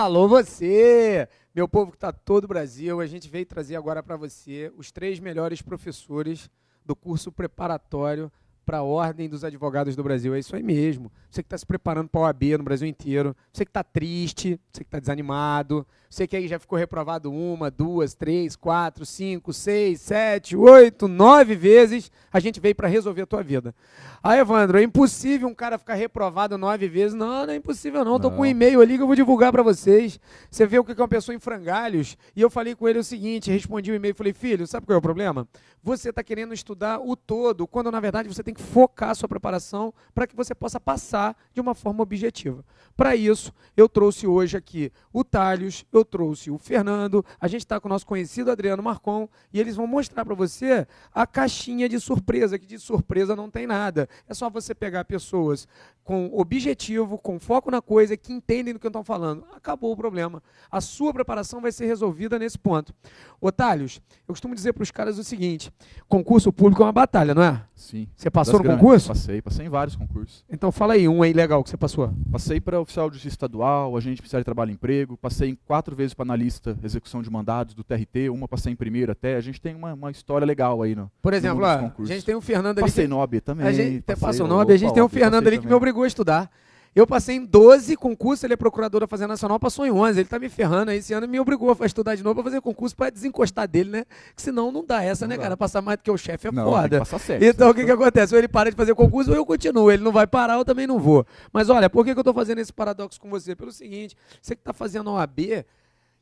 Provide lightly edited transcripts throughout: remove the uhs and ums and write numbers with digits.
Alô você, meu povo que está todo o Brasil, a gente veio trazer agora para você os 3 melhores professores do curso preparatório para a Ordem dos Advogados do Brasil. É isso aí mesmo. Você que está se preparando para a OAB no Brasil inteiro, você que está triste, você que está desanimado, você que aí já ficou reprovado 1, 2, 3, 4, 5, 6, 7, 8, 9 vezes, a gente veio para resolver a tua vida. Ah, Evandro, é impossível um cara ficar reprovado 9 vezes. Não, não é impossível não. Estou com um e-mail ali que eu vou divulgar para vocês. Você vê o que é uma pessoa em frangalhos. E eu falei com ele o seguinte, respondi o e-mail e falei, filho, sabe qual é o problema? Você está querendo estudar o todo, quando na verdade você tem que focar a sua preparação para que você possa passar de uma forma objetiva. Para isso, eu trouxe hoje aqui o Thales, eu trouxe o Fernando, a gente está com o nosso conhecido Adriano Marcon, e eles vão mostrar para você a caixinha de surpresa, que de surpresa não tem nada. É só você pegar pessoas com objetivo, com foco na coisa, que entendem do que eu estou falando. Acabou o problema. A sua preparação vai ser resolvida nesse ponto. Ô, Thales, eu costumo dizer para os caras o seguinte, concurso público é uma batalha, não é? Sim. Você passou no concurso? Passei em vários concursos. Então fala aí, um aí legal que você passou. Passei para oficial de justiça estadual, agente especial de trabalho e emprego, passei 4 vezes para analista, execução de mandados do TRT, uma passei em primeira até, a gente tem uma história legal aí no Por exemplo, no mundo dos ó, a concursos. gente tem o Fernando ali. Passei no OAB também. A gente passou no opa, OAB, a gente tem o OAB, Fernando passei ali que me também. obrigou a estudar. Eu passei em 12 concursos, ele é procurador da Fazenda Nacional, passou em 11. Ele tá me ferrando aí esse ano e me obrigou a estudar de novo para fazer concurso para desencostar dele, né? Que senão não dá essa, Não né, dá. cara? Passar mais do que o chefe é Não, tem foda. que passar certo. Então o que acontece? Ou ele para de fazer concurso ou eu continuo. Ele não vai parar, eu também não vou. Mas olha, por que eu tô fazendo esse paradoxo com você? Pelo seguinte, você que tá fazendo a OAB,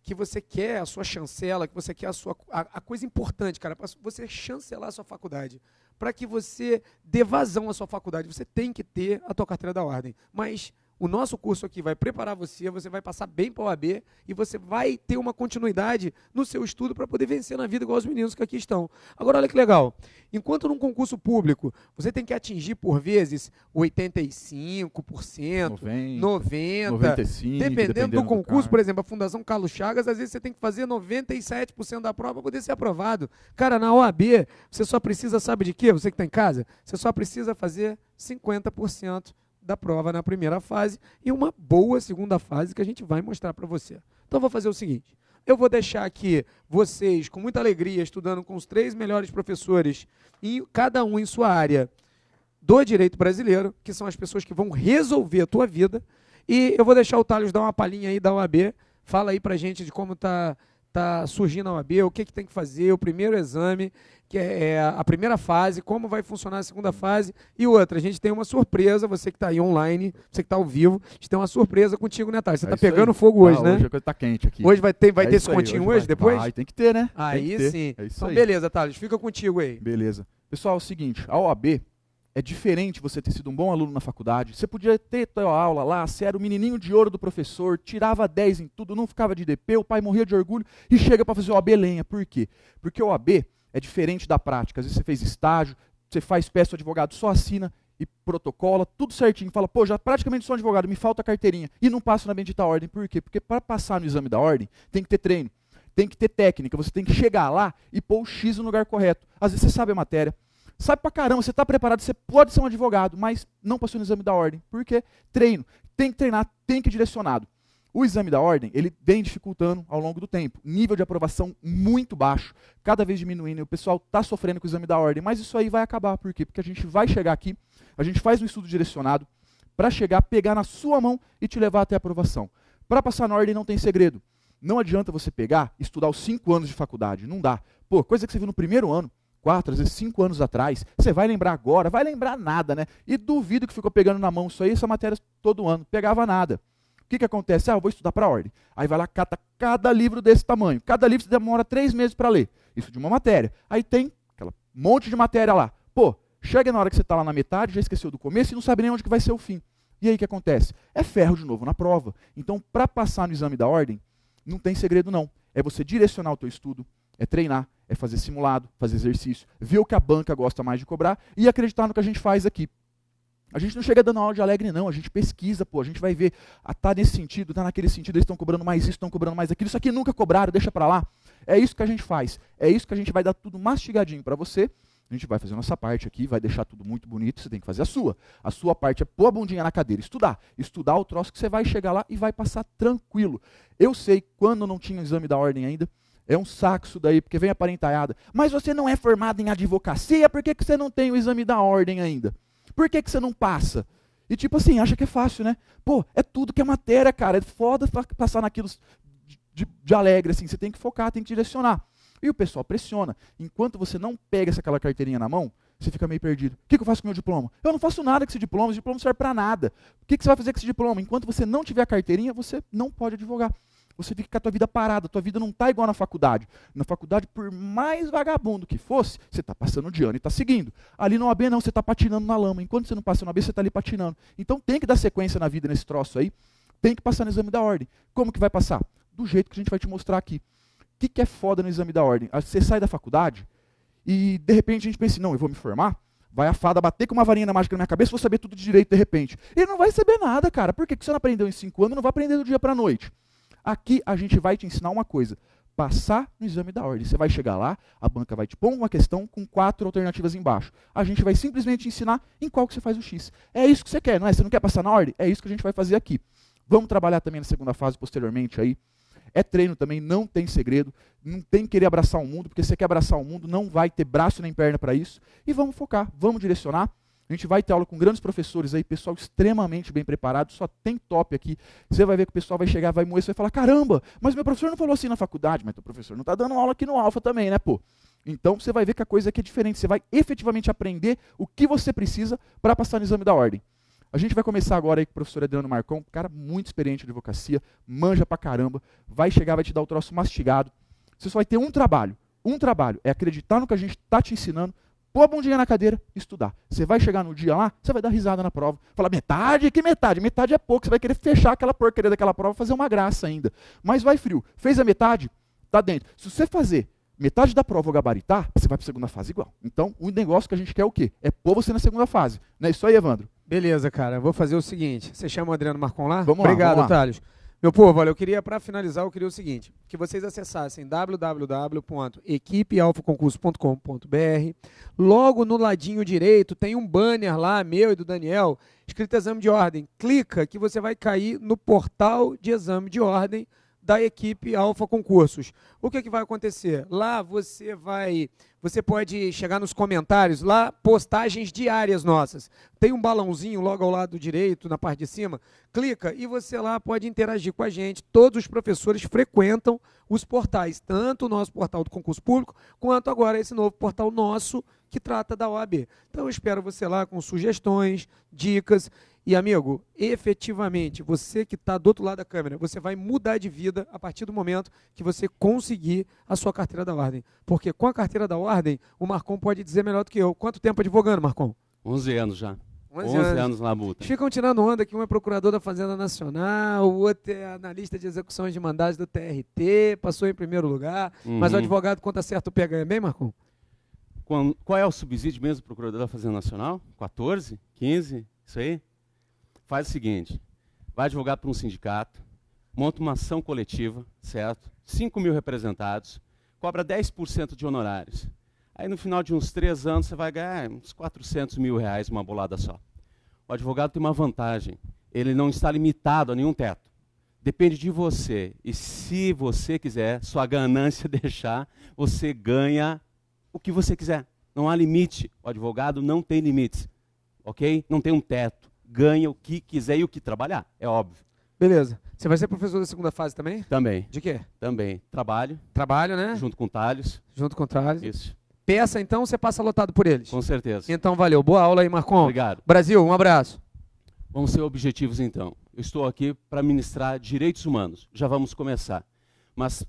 que você quer a sua chancela, que você quer a coisa importante, cara, para você chancelar a sua faculdade, para que você dê vazão à sua faculdade, você tem que ter a tua carteira da ordem. Mas o nosso curso aqui vai preparar você, você vai passar bem para a OAB e você vai ter uma continuidade no seu estudo para poder vencer na vida igual os meninos que aqui estão. Agora, olha que legal. Enquanto num concurso público você tem que atingir, por vezes, 85%, 90%, 95%, dependendo do concurso, cargo. por exemplo, a Fundação Carlos Chagas, às vezes você tem que fazer 97% da prova para poder ser aprovado. Cara, na OAB, você só precisa, sabe de quê? Você que está em casa, você só precisa fazer 50% da prova na primeira fase e uma boa segunda fase que a gente vai mostrar para você. Então, vou fazer o seguinte, eu vou deixar aqui vocês, com muita alegria, estudando com os 3 melhores professores, cada um em sua área do direito brasileiro, que são as pessoas que vão resolver a tua vida, e eu vou deixar o Thales dar uma palhinha aí da OAB, fala aí pra gente de como tá surgindo a OAB, o que tem que fazer, o primeiro exame, que é a primeira fase, como vai funcionar a segunda fase, e outra, a gente tem uma surpresa, você que está aí online, você que está ao vivo, a gente tem uma surpresa contigo, né, Thales? Você está pegando fogo hoje, né? Hoje a coisa tá quente aqui. Hoje vai ter esse isso aí, continho hoje, depois? Vai, tem que ter, né? Tem Aí que ter. sim. É isso Então, aí. beleza, Thales, fica contigo aí. Beleza. Pessoal, é o seguinte, a OAB é diferente você ter sido um bom aluno na faculdade. Você podia ter tua aula lá, você era o menininho de ouro do professor, tirava 10 em tudo, não ficava de DP, o pai morria de orgulho e chega para fazer OAB lenha. Por quê? Porque o OAB é diferente da prática. Às vezes você fez estágio, você faz peça, o advogado só assina e protocola, tudo certinho. Fala, pô, já praticamente sou advogado, me falta a carteirinha. E não passo na bendita ordem. Por quê? Porque para passar no exame da ordem, tem que ter treino, tem que ter técnica, você tem que chegar lá e pôr o X no lugar correto. Às vezes você sabe a matéria, sabe pra caramba, você está preparado, você pode ser um advogado, mas não passou no exame da ordem. Por quê? Treino. Tem que treinar, tem que ir direcionado. O exame da ordem, ele vem dificultando ao longo do tempo. Nível de aprovação muito baixo, cada vez diminuindo. O pessoal está sofrendo com o exame da ordem, mas isso aí vai acabar. Por quê? Porque a gente vai chegar aqui, a gente faz um estudo direcionado para chegar, pegar na sua mão e te levar até a aprovação. Para passar na ordem não tem segredo. Não adianta você pegar e estudar os 5 anos de faculdade. Não dá. Pô, coisa que você viu no primeiro ano, 4, às vezes 5 anos atrás, você vai lembrar agora, vai lembrar nada, né? E duvido que ficou pegando na mão isso aí, essa matéria todo ano, pegava nada. O que acontece? Eu vou estudar para a ordem. Aí vai lá, cata cada livro desse tamanho. Cada livro você demora 3 meses para ler. Isso de uma matéria. Aí tem aquela monte de matéria lá. Pô, chega na hora que você está lá na metade, já esqueceu do começo e não sabe nem onde que vai ser o fim. E aí o que acontece? É ferro de novo na prova. Então, para passar no exame da ordem, não tem segredo não. É você direcionar o teu estudo, é treinar, é fazer simulado, fazer exercício, ver o que a banca gosta mais de cobrar e acreditar no que a gente faz aqui. A gente não chega dando aula de alegre, não. A gente pesquisa, pô. A gente vai ver, tá nesse sentido, tá naquele sentido, eles estão cobrando mais isso, estão cobrando mais aquilo. Isso aqui nunca cobraram, deixa pra lá. É isso que a gente faz. É isso que a gente vai dar tudo mastigadinho pra você. A gente vai fazer a nossa parte aqui, vai deixar tudo muito bonito, você tem que fazer a sua. A sua parte é pôr a bundinha na cadeira, estudar. Estudar o troço que você vai chegar lá e vai passar tranquilo. Eu sei, quando não tinha o exame da ordem ainda, é um saco isso daí, porque vem a parentalhada. Mas você não é formado em advocacia, por que você não tem o exame da ordem ainda? Por que você não passa? E tipo assim, acha que é fácil, né? Pô, é tudo que é matéria, cara. É foda passar naquilo de alegre, assim. Você tem que focar, tem que direcionar. E o pessoal pressiona. Enquanto você não pega aquela carteirinha na mão, você fica meio perdido. O que eu faço com o meu diploma? Eu não faço nada com esse diploma não serve para nada. O que você vai fazer com esse diploma? Enquanto você não tiver a carteirinha, você não pode advogar. Você fica com a tua vida parada, a tua vida não está igual na faculdade. Na faculdade, por mais vagabundo que fosse, você está passando de ano e está seguindo. Ali no OAB não, você está patinando na lama. Enquanto você não passa no OAB, você está ali patinando. Então tem que dar sequência na vida nesse troço aí, tem que passar no exame da ordem. Como que vai passar? Do jeito que a gente vai te mostrar aqui. O que é foda no exame da ordem? Você sai da faculdade e de repente a gente pensa, não, eu vou me formar, vai a fada bater com uma varinha na mágica na minha cabeça, vou saber tudo de direito de repente. Ele não vai saber nada, cara. Por que você não aprendeu em 5 anos, não vai aprender do dia para a noite? Aqui a gente vai te ensinar uma coisa, passar no exame da ordem. Você vai chegar lá, a banca vai te pôr uma questão com 4 alternativas embaixo. A gente vai simplesmente te ensinar em qual que você faz o X. É isso que você quer, não é? Você não quer passar na ordem? É isso que a gente vai fazer aqui. Vamos trabalhar também na segunda fase posteriormente aí. É treino também, não tem segredo, não tem que querer abraçar o mundo, porque se você quer abraçar o mundo, não vai ter braço nem perna para isso. E vamos focar, vamos direcionar. A gente vai ter aula com grandes professores aí, pessoal extremamente bem preparado, só tem top aqui. Você vai ver que o pessoal vai chegar, vai moer, você vai falar, caramba, mas meu professor não falou assim na faculdade, mas teu professor não está dando aula aqui no Alfa também, né, pô? Então você vai ver que a coisa aqui é diferente, você vai efetivamente aprender o que você precisa para passar no exame da ordem. A gente vai começar agora aí com o professor Adriano Marcon, cara muito experiente em advocacia, manja pra caramba, vai chegar, vai te dar o troço mastigado. Você só vai ter um trabalho, é acreditar no que a gente está te ensinando, pôr a bundinha na cadeira e estudar. Você vai chegar no dia lá, você vai dar risada na prova, falar metade? Que metade? Metade é pouco, você vai querer fechar aquela porcaria daquela prova, fazer uma graça ainda. Mas vai frio, fez a metade, tá dentro. Se você fazer metade da prova ou gabaritar, você vai para a segunda fase igual. Então, o negócio que a gente quer é o quê? É pôr você na segunda fase. Não é isso aí, Evandro? Beleza, cara. Vou fazer o seguinte. Você chama o Adriano Marcon lá? Vamos Obrigado, lá. Thales. Meu povo, olha, para finalizar, eu queria o seguinte, que vocês acessassem www.equipealfaconcurso.com.br. Logo no ladinho direito tem um banner lá, meu e do Daniel, escrito exame de ordem. Clica que você vai cair no portal de exame de ordem da equipe Alfa Concursos. O que vai acontecer? Lá você pode chegar nos comentários, lá postagens diárias nossas. Tem um balãozinho logo ao lado direito, na parte de cima, clica e você lá pode interagir com a gente. Todos os professores frequentam os portais, tanto o nosso portal do concurso público, quanto agora esse novo portal nosso que trata da OAB. Então eu espero você lá com sugestões, dicas. E, amigo, efetivamente, você que está do outro lado da câmera, você vai mudar de vida a partir do momento que você conseguir a sua carteira da ordem. Porque com a carteira da ordem, o Marcon pode dizer melhor do que eu. Quanto tempo advogando, Marcon? 11 anos já. 11 anos na multa. Ficam tirando onda que um é procurador da Fazenda Nacional, o outro é analista de execuções de mandados do TRT, passou em primeiro lugar, mas o advogado, quando acerta o pé, ganha bem, Marcon? Qual é o subsídio mesmo do procurador da Fazenda Nacional? 14? 15? Isso aí? Faz o seguinte, vai advogar para um sindicato, monta uma ação coletiva, certo? 5 mil representados, cobra 10% de honorários. Aí no final de uns 3 anos você vai ganhar uns 400 mil reais, uma bolada só. O advogado tem uma vantagem, ele não está limitado a nenhum teto. Depende de você, e se você quiser, sua ganância deixar, você ganha o que você quiser. Não há limite, o advogado não tem limites, ok? Não tem um teto. Ganha o que quiser e o que trabalhar, é óbvio. Beleza. Você vai ser professor da segunda fase também? Também. De quê? Também. Trabalho. Trabalho, né? Junto com Thales. Junto com Thales. Isso. Peça, então, você passa lotado por eles? Com certeza. Então, valeu. Boa aula aí, Marcon. Obrigado. Brasil, um abraço. Vamos ser objetivos, então. Eu estou aqui para ministrar direitos humanos. Já vamos começar. Mas,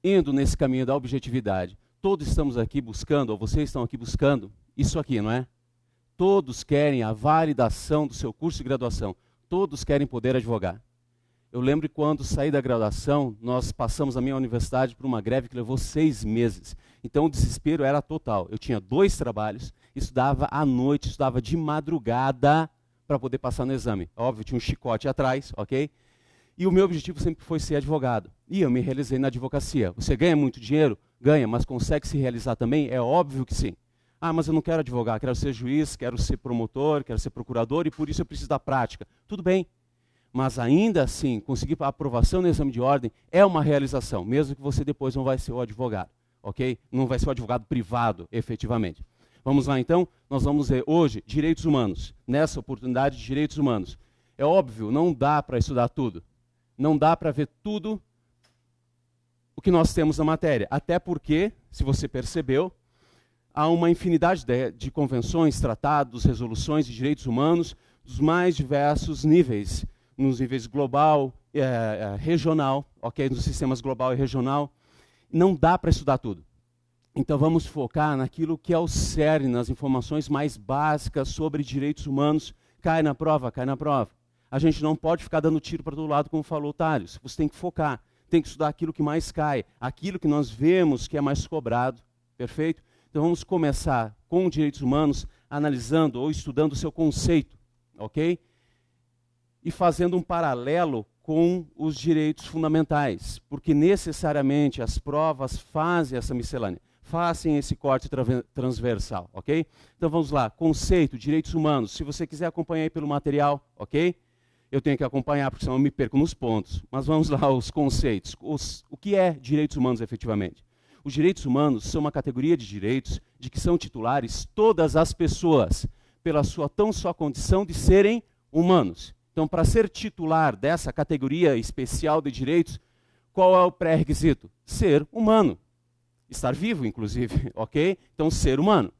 indo nesse caminho da objetividade, todos estamos aqui buscando, ou vocês estão aqui buscando, isso aqui, não é? Todos querem a validação do seu curso de graduação. Todos querem poder advogar. Eu lembro que quando saí da graduação, nós passamos a minha universidade por uma greve que levou 6 meses. Então o desespero era total. Eu tinha 2 trabalhos, estudava à noite, estudava de madrugada para poder passar no exame. Óbvio, tinha um chicote atrás, ok? E o meu objetivo sempre foi ser advogado. E eu me realizei na advocacia. Você ganha muito dinheiro? Ganha, mas consegue se realizar também? É óbvio que sim. Ah, mas eu não quero advogar, quero ser juiz, quero ser promotor, quero ser procurador e por isso eu preciso da prática. Tudo bem, mas ainda assim, conseguir a aprovação no exame de ordem é uma realização, mesmo que você depois não vai ser o advogado, ok? Não vai ser o advogado privado, efetivamente. Vamos lá então, nós vamos ver hoje direitos humanos, nessa oportunidade de direitos humanos. É óbvio, não dá para estudar tudo, não dá para ver tudo o que nós temos na matéria, até porque, se você percebeu, há uma infinidade de convenções, tratados, resoluções de direitos humanos dos mais diversos níveis, nos níveis global, regional, ok? Nos sistemas global e regional. Não dá para estudar tudo. Então vamos focar naquilo que é o cerne, nas informações mais básicas sobre direitos humanos. Cai na prova, cai na prova. A gente não pode ficar dando tiro para todo lado, como falou o Thales. Você tem que focar, tem que estudar aquilo que mais cai, aquilo que nós vemos que é mais cobrado, perfeito? Então vamos começar com direitos humanos, analisando ou estudando o seu conceito, ok? E fazendo um paralelo com os direitos fundamentais, porque necessariamente as provas fazem essa miscelânea, fazem esse corte transversal, ok? Então vamos lá, conceito, direitos humanos. Se você quiser acompanhar aí pelo material, ok? Eu tenho que acompanhar, porque senão eu me perco nos pontos. Mas vamos lá, os conceitos. O que é direitos humanos efetivamente? Os direitos humanos são uma categoria de direitos de que são titulares todas as pessoas, pela sua tão só condição de serem humanos. Então, para ser titular dessa categoria especial de direitos, qual é o pré-requisito? Ser humano. Estar vivo, inclusive, ok? Então, ser humano.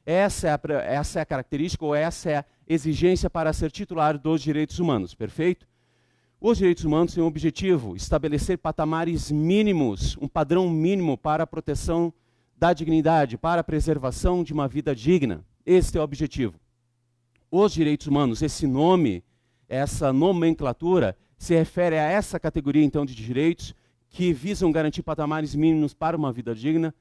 Essa é a característica, ou essa é a exigência para ser titular dos direitos humanos, perfeito? Os direitos humanos têm o objetivo, estabelecer patamares mínimos, um padrão mínimo para a proteção da dignidade, para a preservação de uma vida digna. Esse é o objetivo. Os direitos humanos, esse nome, essa nomenclatura, se refere a essa categoria, então, de direitos que visam garantir patamares mínimos para uma vida digna,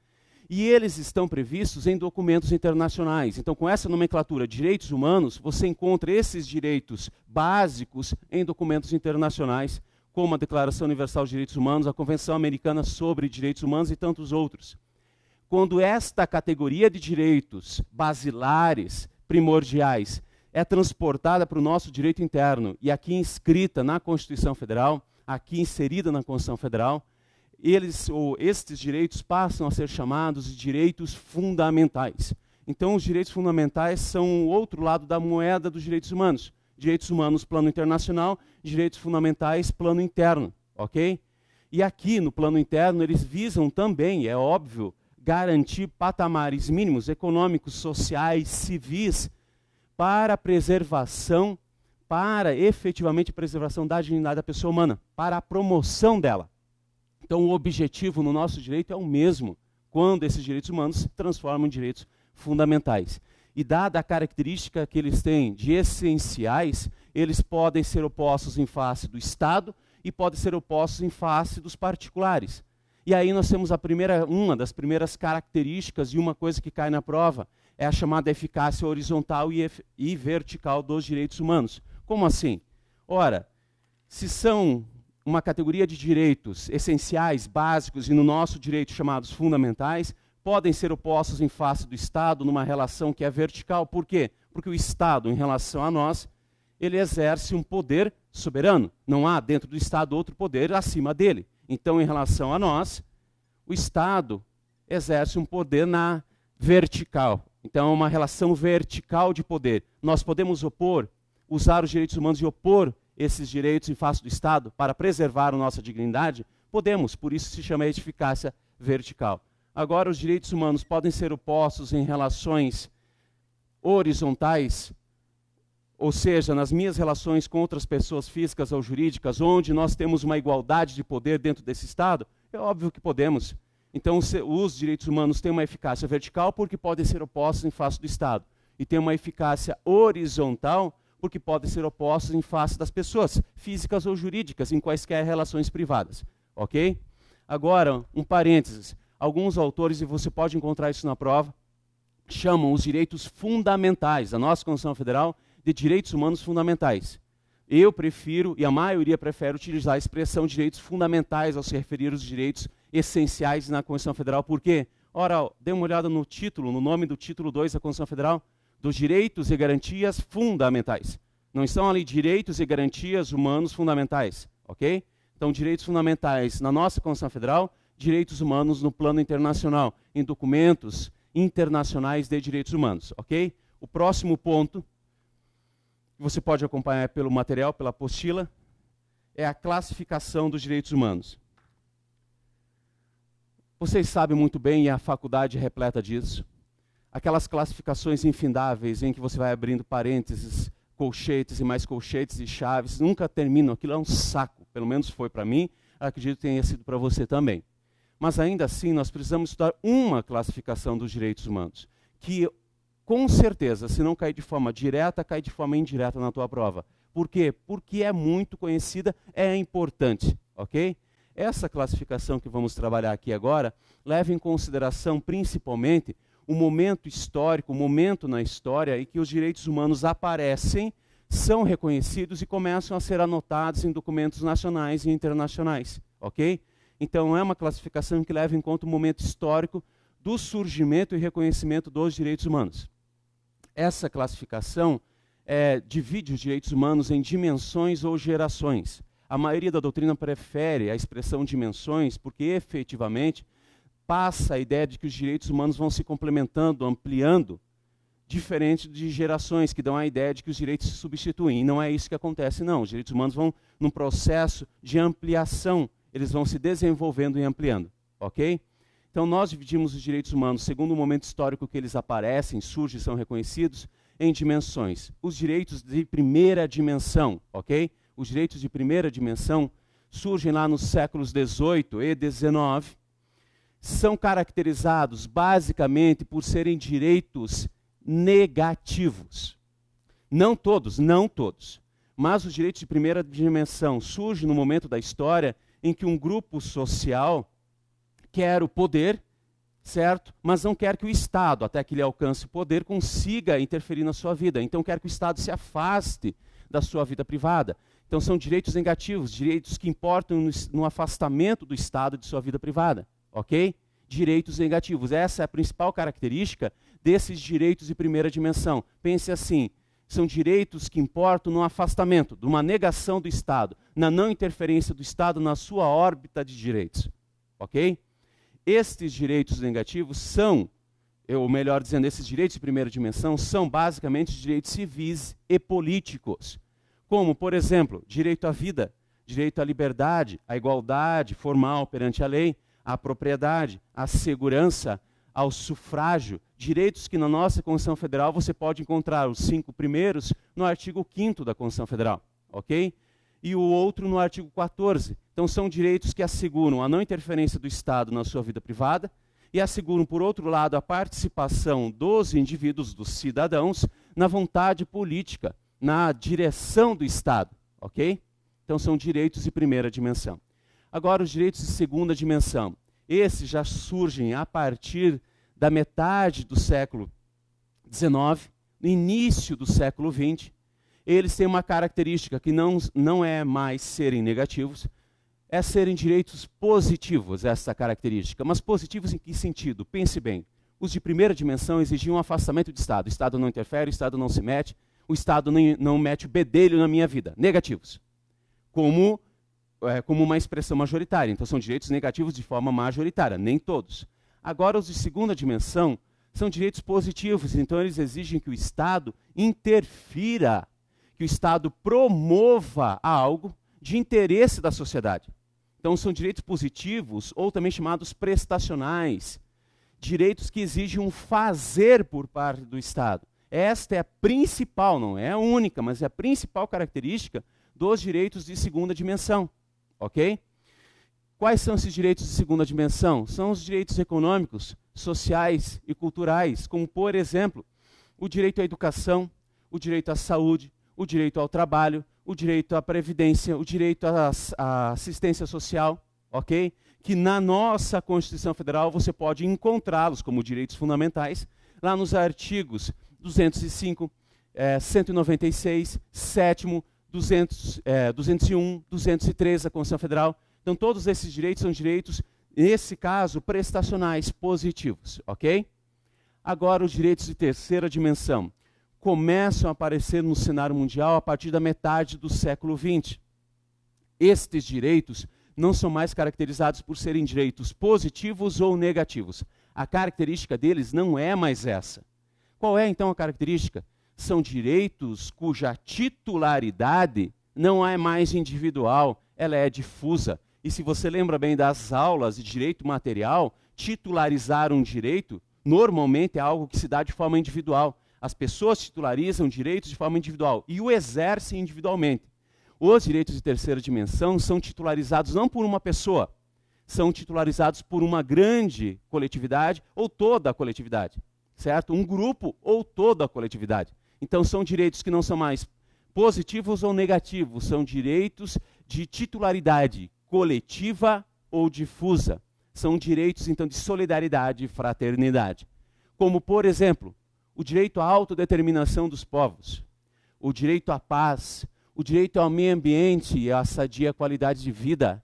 e eles estão previstos em documentos internacionais. Então, com essa nomenclatura, direitos humanos, você encontra esses direitos básicos em documentos internacionais, como a Declaração Universal de Direitos Humanos, a Convenção Americana sobre Direitos Humanos e tantos outros. Quando esta categoria de direitos basilares, primordiais, é transportada para o nosso direito interno e aqui inscrita na Constituição Federal, aqui inserida na Constituição Federal, estes direitos passam a ser chamados de direitos fundamentais. Então, os direitos fundamentais são o outro lado da moeda dos direitos humanos. Direitos humanos, plano internacional, direitos fundamentais, plano interno, ok? E aqui, no plano interno, eles visam também, é óbvio, garantir patamares mínimos econômicos, sociais, civis, para a preservação, para efetivamente a preservação da dignidade da pessoa humana, para a promoção dela. Então, o objetivo no nosso direito é o mesmo, quando esses direitos humanos se transformam em direitos fundamentais. E dada a característica que eles têm de essenciais, eles podem ser opostos em face do Estado e podem ser opostos em face dos particulares. E aí nós temos uma das primeiras características de uma coisa que cai na prova, é a chamada eficácia horizontal e vertical dos direitos humanos. Como assim? Ora, se são uma categoria de direitos essenciais, básicos, e no nosso direito chamados fundamentais, podem ser opostos em face do Estado numa relação que é vertical. Por quê? Porque o Estado, em relação a nós, ele exerce um poder soberano. Não há dentro do Estado outro poder acima dele. Então, em relação a nós, o Estado exerce um poder na vertical. Então, é uma relação vertical de poder. Nós podemos usar os direitos humanos e opor esses direitos em face do Estado para preservar a nossa dignidade? Podemos, por isso se chama eficácia vertical. Agora, os direitos humanos podem ser opostos em relações horizontais, ou seja, nas minhas relações com outras pessoas físicas ou jurídicas, onde nós temos uma igualdade de poder dentro desse Estado? É óbvio que podemos. Então, os direitos humanos têm uma eficácia vertical porque podem ser opostos em face do Estado. E tem uma eficácia horizontal porque podem ser opostos em face das pessoas, físicas ou jurídicas, em quaisquer relações privadas. Ok? Agora, um parênteses. Alguns autores, e você pode encontrar isso na prova, chamam os direitos fundamentais da nossa Constituição Federal de direitos humanos fundamentais. Eu prefiro, e a maioria prefere, utilizar a expressão direitos fundamentais ao se referir aos direitos essenciais na Constituição Federal. Por quê? Ora, dê uma olhada no título, no nome do título 2 da Constituição Federal, dos direitos e garantias fundamentais. Não estão ali direitos e garantias humanos fundamentais, ok? Então, direitos fundamentais na nossa Constituição Federal, direitos humanos no plano internacional, em documentos internacionais de direitos humanos, ok? O próximo ponto, que você pode acompanhar pelo material, pela apostila, é a classificação dos direitos humanos. Vocês sabem muito bem, e a faculdade é repleta disso, aquelas classificações infindáveis em que você vai abrindo parênteses, colchetes e mais colchetes e chaves, nunca terminam, aquilo é um saco, pelo menos foi para mim, acredito que tenha sido para você também. Mas ainda assim, nós precisamos estudar uma classificação dos direitos humanos, que com certeza, se não cair de forma direta, cai de forma indireta na tua prova. Por quê? Porque é muito conhecida, é importante, ok? Essa classificação que vamos trabalhar aqui agora leva em consideração principalmente o momento histórico, o momento na história em que os direitos humanos aparecem, são reconhecidos e começam a ser anotados em documentos nacionais e internacionais, ok? Então é uma classificação que leva em conta o momento histórico do surgimento e reconhecimento dos direitos humanos. Essa classificação divide os direitos humanos em dimensões ou gerações. A maioria da doutrina prefere a expressão dimensões porque efetivamente passa a ideia de que os direitos humanos vão se complementando, ampliando, diferente de gerações que dão a ideia de que os direitos se substituem. E não é isso que acontece, não. Os direitos humanos vão num processo de ampliação, eles vão se desenvolvendo e ampliando, ok? Então nós dividimos os direitos humanos segundo o momento histórico que eles aparecem, surgem e são reconhecidos, em dimensões. Os direitos de primeira dimensão, ok? Os direitos de primeira dimensão surgem lá nos séculos XVIII e XIX, são caracterizados basicamente por serem direitos negativos. Não todos, mas os direitos de primeira dimensão surgem no momento da história em que um grupo social quer o poder, certo? Mas não quer que o Estado, até que ele alcance o poder, consiga interferir na sua vida. Então quer que o Estado se afaste da sua vida privada. Então são direitos negativos, direitos que importam no afastamento do Estado de sua vida privada, ok? Direitos negativos. Essa é a principal característica desses direitos de primeira dimensão. Pense assim, são direitos que importam no afastamento, numa negação do Estado, na não interferência do Estado na sua órbita de direitos, ok? Estes direitos negativos são, ou melhor dizendo, esses direitos de primeira dimensão são basicamente direitos civis e políticos, como, por exemplo, direito à vida, direito à liberdade, à igualdade formal perante a lei, à propriedade, à segurança, ao sufrágio, direitos que na nossa Constituição Federal você pode encontrar os 5 primeiros no artigo 5º da Constituição Federal, ok? E o outro no artigo 14. Então são direitos que asseguram a não interferência do Estado na sua vida privada e asseguram, por outro lado, a participação dos indivíduos, dos cidadãos, na vontade política, na direção do Estado, ok? Então são direitos de primeira dimensão. Agora os direitos de segunda dimensão. Esses já surgem a partir da metade do século XIX, no início do século XX. Eles têm uma característica que não é mais serem negativos, é serem direitos positivos, essa característica. Mas positivos em que sentido? Pense bem. Os de primeira dimensão exigiam um afastamento do Estado. O Estado não interfere, o Estado não se mete, o Estado não mete o bedelho na minha vida. Negativos. Como uma expressão majoritária. Então são direitos negativos de forma majoritária, nem todos. Agora os de segunda dimensão são direitos positivos, então eles exigem que o Estado interfira, que o Estado promova algo de interesse da sociedade. Então são direitos positivos, ou também chamados prestacionais, direitos que exigem um fazer por parte do Estado. Esta é a principal, não é a única, mas é a principal característica dos direitos de segunda dimensão, ok? Quais são esses direitos de segunda dimensão? São os direitos econômicos, sociais e culturais, como, por exemplo, o direito à educação, o direito à saúde, o direito ao trabalho, o direito à previdência, o direito à assistência social, ok? Que na nossa Constituição Federal você pode encontrá-los como direitos fundamentais, lá nos artigos 205, 196, 7º, 201, 203 da Constituição Federal. Então todos esses direitos são direitos nesse caso, prestacionais positivos, ok? Agora, os direitos de terceira dimensão começam a aparecer no cenário mundial a partir da metade do século XX. Estes direitos não são mais caracterizados por serem direitos positivos ou negativos. A característica deles não é mais essa. Qual é, então, a característica? São direitos cuja titularidade não é mais individual, ela é difusa. E se você lembra bem das aulas de direito material, titularizar um direito normalmente é algo que se dá de forma individual. As pessoas titularizam direitos de forma individual e o exercem individualmente. Os direitos de terceira dimensão são titularizados não por uma pessoa, são titularizados por uma grande coletividade ou toda a coletividade, certo? Um grupo ou toda a coletividade. Então são direitos que não são mais positivos ou negativos, são direitos de titularidade coletiva ou difusa. São direitos, então, de solidariedade e fraternidade. Como, por exemplo, o direito à autodeterminação dos povos, o direito à paz, o direito ao meio ambiente e à sadia qualidade de vida,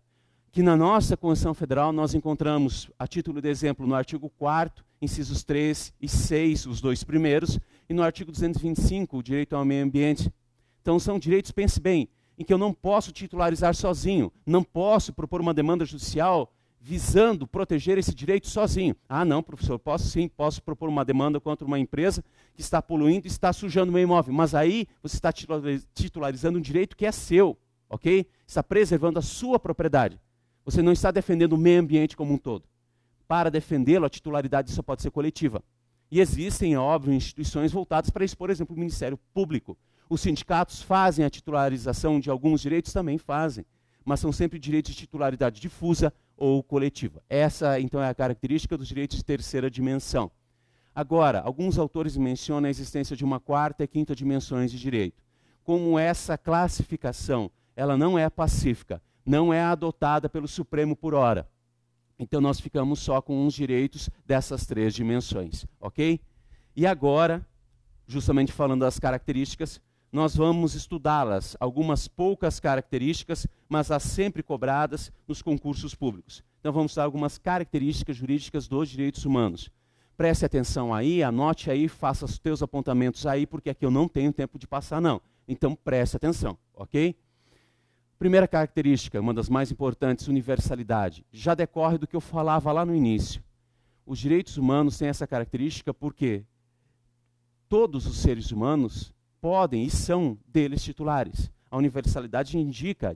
que na nossa Constituição Federal nós encontramos, a título de exemplo, no artigo 4º, incisos 3 e 6, os dois primeiros, e no artigo 225, o direito ao meio ambiente. Então são direitos, pense bem, em que eu não posso titularizar sozinho, não posso propor uma demanda judicial visando proteger esse direito sozinho. Ah, não, professor, posso sim, posso propor uma demanda contra uma empresa que está poluindo e está sujando o meu imóvel. Mas aí você está titularizando um direito que é seu, ok? Está preservando a sua propriedade. Você não está defendendo o meio ambiente como um todo. Para defendê-lo, a titularidade só pode ser coletiva. E existem, é óbvio, instituições voltadas para isso, por exemplo, o Ministério Público. Os sindicatos fazem a titularização de alguns direitos, também fazem. Mas são sempre direitos de titularidade difusa ou coletiva. Essa, então, é a característica dos direitos de terceira dimensão. Agora, alguns autores mencionam a existência de uma quarta e quinta dimensões de direito. Como essa classificação, ela não é pacífica, não é adotada pelo Supremo por hora. Então, nós ficamos só com os direitos dessas três dimensões, ok? E agora, justamente falando das características, nós vamos estudá-las, algumas poucas características, mas as sempre cobradas nos concursos públicos. Então vamos estudar algumas características jurídicas dos direitos humanos. Preste atenção aí, anote aí, faça os teus apontamentos aí, porque aqui eu não tenho tempo de passar não. Então preste atenção, ok? Primeira característica, uma das mais importantes, universalidade. Já decorre do que eu falava lá no início. Os direitos humanos têm essa característica porque todos os seres humanos podem e são deles titulares. A universalidade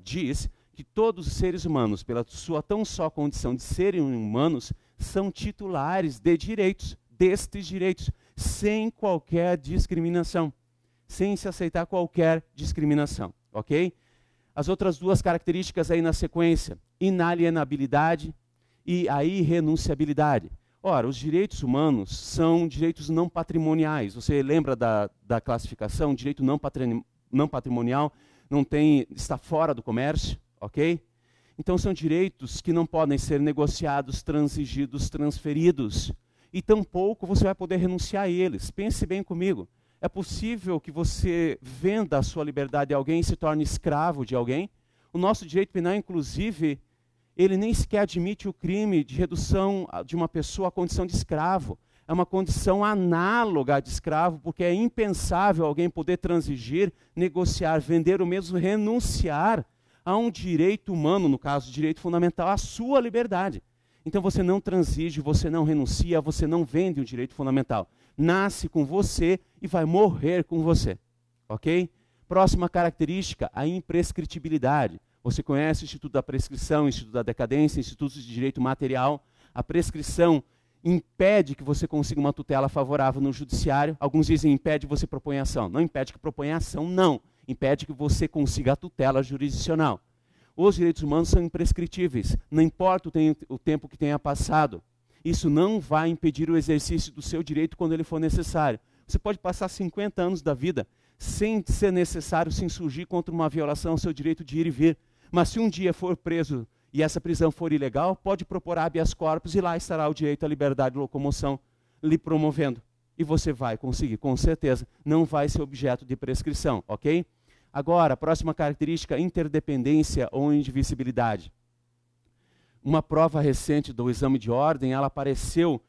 diz que todos os seres humanos, pela sua tão só condição de serem humanos, são titulares de direitos, destes direitos, sem qualquer discriminação, sem se aceitar qualquer discriminação, ok? As outras duas características aí na sequência, inalienabilidade e a irrenunciabilidade. Ora, os direitos humanos são direitos não patrimoniais. Você lembra da classificação? Direito não patrimonial está fora do comércio, ok? Então são direitos que não podem ser negociados, transigidos, transferidos. E tampouco você vai poder renunciar a eles. Pense bem comigo. É possível que você venda a sua liberdade a alguém e se torne escravo de alguém? O nosso direito penal, inclusive, ele nem sequer admite o crime de redução de uma pessoa à condição de escravo. É uma condição análoga de escravo, porque é impensável alguém poder transigir, negociar, vender ou mesmo renunciar a um direito humano, no caso, direito fundamental, à sua liberdade. Então você não transige, você não renuncia, você não vende um direito fundamental. Nasce com você e vai morrer com você. Ok? Próxima característica, a imprescritibilidade. Você conhece o Instituto da Prescrição, o Instituto da Decadência, institutos de direito material. A prescrição impede que você consiga uma tutela favorável no judiciário. Alguns dizem impede que você proponha ação. Não impede que proponha ação, não. Impede que você consiga a tutela jurisdicional. Os direitos humanos são imprescritíveis. Não importa o tempo que tenha passado. Isso não vai impedir o exercício do seu direito quando ele for necessário. Você pode passar 50 anos da vida sem ser necessário se insurgir contra uma violação ao seu direito de ir e vir. Mas se um dia for preso e essa prisão for ilegal, pode propor habeas corpus e lá estará o direito à liberdade de locomoção lhe promovendo. E você vai conseguir, com certeza, não vai ser objeto de prescrição, ok? Agora, a próxima característica, interdependência ou indivisibilidade. uma prova recente do exame de ordem, ela apareceu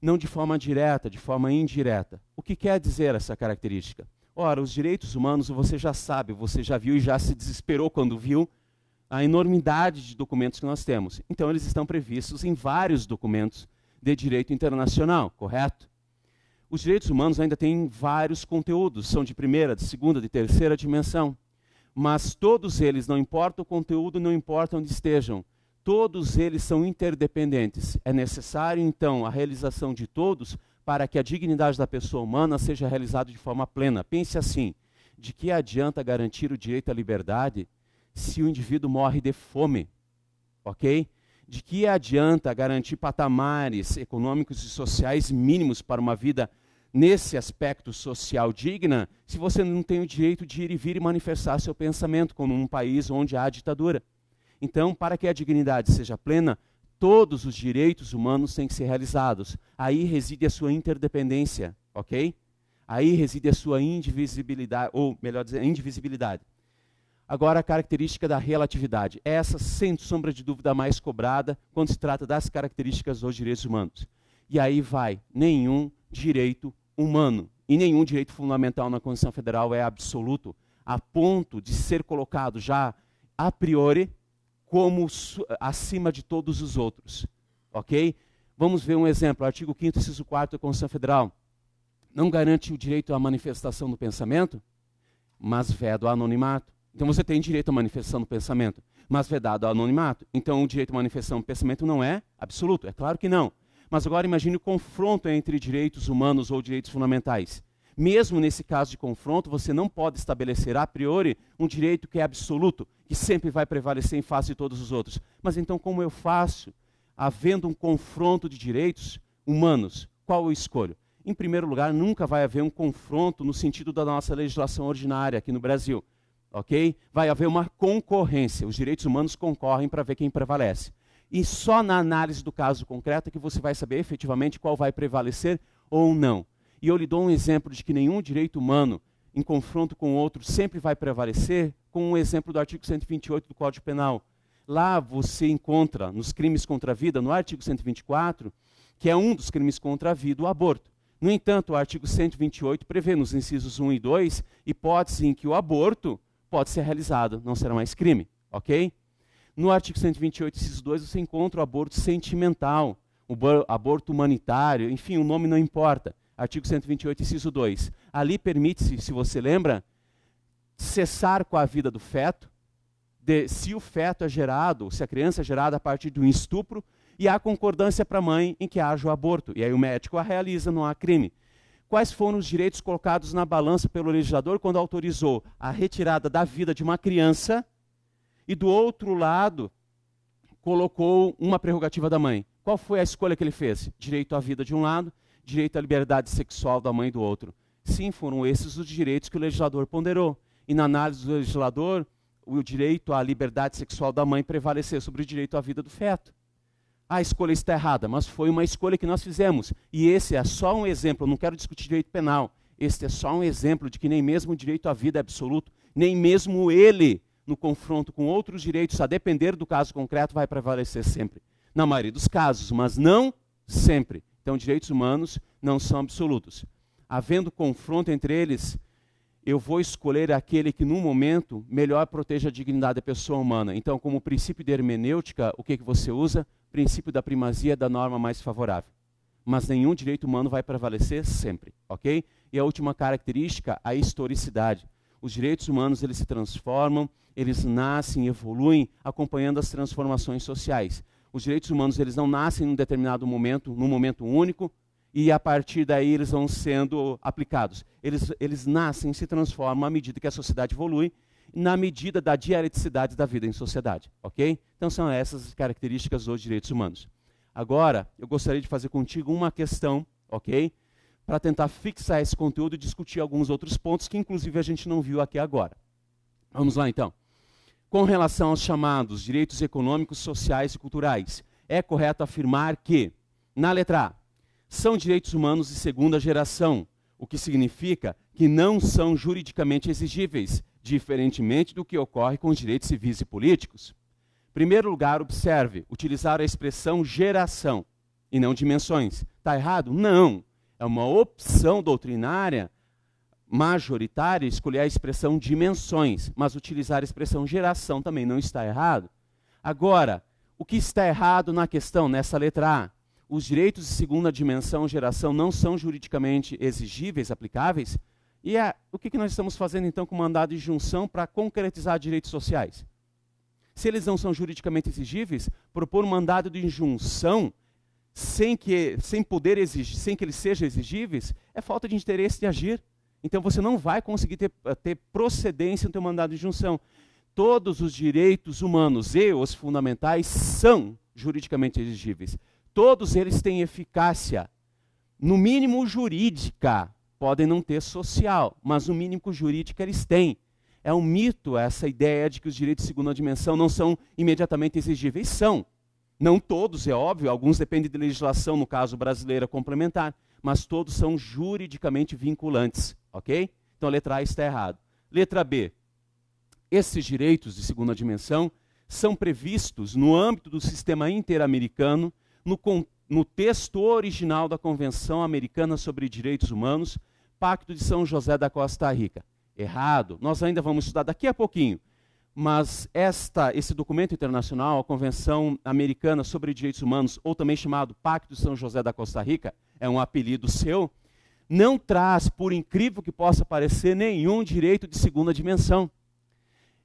não de forma direta, de forma indireta. O que quer dizer essa característica? Ora, os direitos humanos, você já sabe, você já viu e já se desesperou quando viu a enormidade de documentos que nós temos. Então, eles estão previstos em vários documentos de direito internacional, correto? Os direitos humanos ainda têm vários conteúdos, são de primeira, de segunda, de terceira dimensão. Mas todos eles, não importa o conteúdo, não importa onde estejam, todos eles são interdependentes. É necessário, então, a realização de todos para que a dignidade da pessoa humana seja realizada de forma plena. Pense assim, de que adianta garantir o direito à liberdade se o indivíduo morre de fome? Ok? De que adianta garantir patamares econômicos e sociais mínimos para uma vida nesse aspecto social digna, se você não tem o direito de ir e vir e manifestar seu pensamento, como num país onde há ditadura? Então, para que a dignidade seja plena, todos os direitos humanos têm que ser realizados. Aí reside a sua interdependência, ok? Aí reside a sua indivisibilidade, ou melhor dizer, indivisibilidade. Agora, a característica da relatividade. Essa, sem sombra de dúvida, mais cobrada quando se trata das características dos direitos humanos. E aí vai, nenhum direito humano e nenhum direito fundamental na Constituição Federal é absoluto, a ponto de ser colocado já a priori como acima de todos os outros. Ok? Vamos ver um exemplo. O artigo 5º, inciso 4º da Constituição Federal. Não garante o direito à manifestação do pensamento, mas veda o anonimato. Então você tem direito à manifestação do pensamento, mas vedado ao anonimato. Então o direito à manifestação do pensamento não é absoluto, é claro que não. Mas agora imagine o confronto entre direitos humanos ou direitos fundamentais. Mesmo nesse caso de confronto, você não pode estabelecer a priori um direito que é absoluto, que sempre vai prevalecer em face de todos os outros. Mas então como eu faço? Havendo um confronto de direitos humanos, qual eu escolho? Em primeiro lugar, nunca vai haver um confronto no sentido da nossa legislação ordinária aqui no Brasil. Ok? Vai haver uma concorrência. Os direitos humanos concorrem para ver quem prevalece. E só na análise do caso concreto é que você vai saber efetivamente qual vai prevalecer ou não. E eu lhe dou um exemplo de que nenhum direito humano, em confronto com outro, sempre vai prevalecer, com um exemplo do artigo 128 do Código Penal. Lá você encontra, nos crimes contra a vida, no artigo 124, que é um dos crimes contra a vida, o aborto. No entanto, o artigo 128 prevê nos incisos 1 e 2, hipótese em que o aborto pode ser realizado, não será mais crime, ok? No artigo 128, inciso 2, você encontra o aborto sentimental, o aborto humanitário, enfim, o nome não importa. Artigo 128, inciso 2. Ali permite-se, se você lembra, cessar com a vida do feto, se o feto é gerado, se a criança é gerada a partir de um estupro, e há concordância para a mãe em que haja o aborto. E aí o médico a realiza, não há crime. Quais foram os direitos colocados na balança pelo legislador quando autorizou a retirada da vida de uma criança e, do outro lado, colocou uma prerrogativa da mãe? Qual foi a escolha que ele fez? Direito à vida de um lado, direito à liberdade sexual da mãe do outro. Sim, foram esses os direitos que o legislador ponderou. E na análise do legislador, o direito à liberdade sexual da mãe prevaleceu sobre o direito à vida do feto. A escolha está errada, mas foi uma escolha que nós fizemos. E esse é só um exemplo, eu não quero discutir direito penal. Este é só um exemplo de que nem mesmo o direito à vida é absoluto, nem mesmo ele, no confronto com outros direitos, a depender do caso concreto, vai prevalecer sempre. Na maioria dos casos, mas não sempre. Então, direitos humanos não são absolutos. Havendo confronto entre eles, eu vou escolher aquele que, num momento, melhor proteja a dignidade da pessoa humana. Então, como princípio de hermenêutica, o que você usa? Princípio da primazia da norma mais favorável. Mas nenhum direito humano vai prevalecer sempre, ok? E a última característica, a historicidade. Os direitos humanos, eles se transformam, eles nascem, evoluem, acompanhando as transformações sociais. Os direitos humanos, eles não nascem num determinado momento, num momento único, e a partir daí eles vão sendo aplicados. Eles nascem, se transformam à medida que a sociedade evolui, na medida da dialeticidade da vida em sociedade, ok? Então são essas as características dos direitos humanos. Agora, eu gostaria de fazer contigo uma questão, ok? Para tentar fixar esse conteúdo e discutir alguns outros pontos que inclusive a gente não viu aqui agora. Vamos lá então. Com relação aos chamados direitos econômicos, sociais e culturais, é correto afirmar que, na letra A, são direitos humanos de segunda geração, o que significa que não são juridicamente exigíveis, diferentemente do que ocorre com os direitos civis e políticos. Primeiro lugar, observe, utilizar a expressão geração e não dimensões. Está errado? Não. É uma opção doutrinária majoritária escolher a expressão dimensões, mas utilizar a expressão geração também não está errado. Agora, o que está errado na questão, nessa letra A? Os direitos de segunda dimensão, geração, não são juridicamente exigíveis, aplicáveis? E o que nós estamos fazendo então com o mandado de junção para concretizar direitos sociais? Se eles não são juridicamente exigíveis, propor um mandado de injunção sem que eles sejam exigíveis é falta de interesse de agir. Então você não vai conseguir ter procedência no teu mandado de injunção. Todos os direitos humanos e os fundamentais são juridicamente exigíveis. Todos eles têm eficácia, no mínimo jurídica, podem não ter social, mas no mínimo jurídica eles têm. É um mito essa ideia de que os direitos de segunda dimensão não são imediatamente exigíveis. São. Não todos, é óbvio, alguns dependem de legislação, no caso brasileira, complementar, mas todos são juridicamente vinculantes, ok? Então a letra A está errada. Letra B. Esses direitos de segunda dimensão são previstos no âmbito do sistema interamericano, no texto original da Convenção Americana sobre Direitos Humanos, Pacto de São José da Costa Rica. Errado. Nós ainda vamos estudar daqui a pouquinho. Mas esse documento internacional, a Convenção Americana sobre Direitos Humanos, ou também chamado Pacto de São José da Costa Rica, é um apelido seu, não traz, por incrível que possa parecer, nenhum direito de segunda dimensão.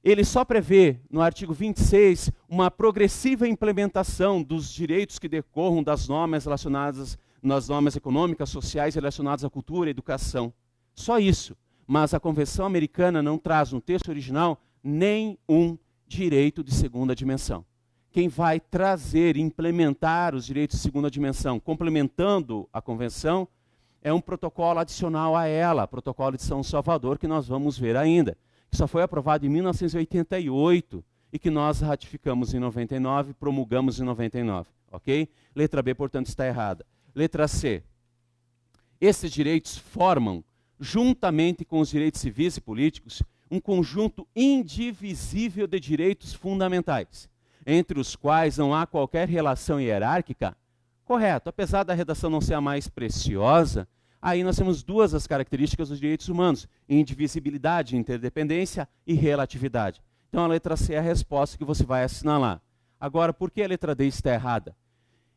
Ele só prevê, no artigo 26, uma progressiva implementação dos direitos que decorram das normas relacionadas, nas normas econômicas, sociais relacionadas à cultura e educação. Só isso. Mas a Convenção Americana não traz no texto original nenhum direito de segunda dimensão. Quem vai trazer e implementar os direitos de segunda dimensão, complementando a Convenção, é um protocolo adicional a ela, Protocolo de São Salvador, que nós vamos ver ainda, que só foi aprovado em 1988 e que nós ratificamos em 99, promulgamos em 99, ok? Letra B, portanto, está errada. Letra C. Esses direitos formam, juntamente com os direitos civis e políticos, um conjunto indivisível de direitos fundamentais, entre os quais não há qualquer relação hierárquica. Correto, apesar da redação não ser a mais preciosa, aí nós temos duas das características dos direitos humanos: indivisibilidade, interdependência e relatividade. Então a letra C é a resposta que você vai assinalar. Agora, por que a letra D está errada?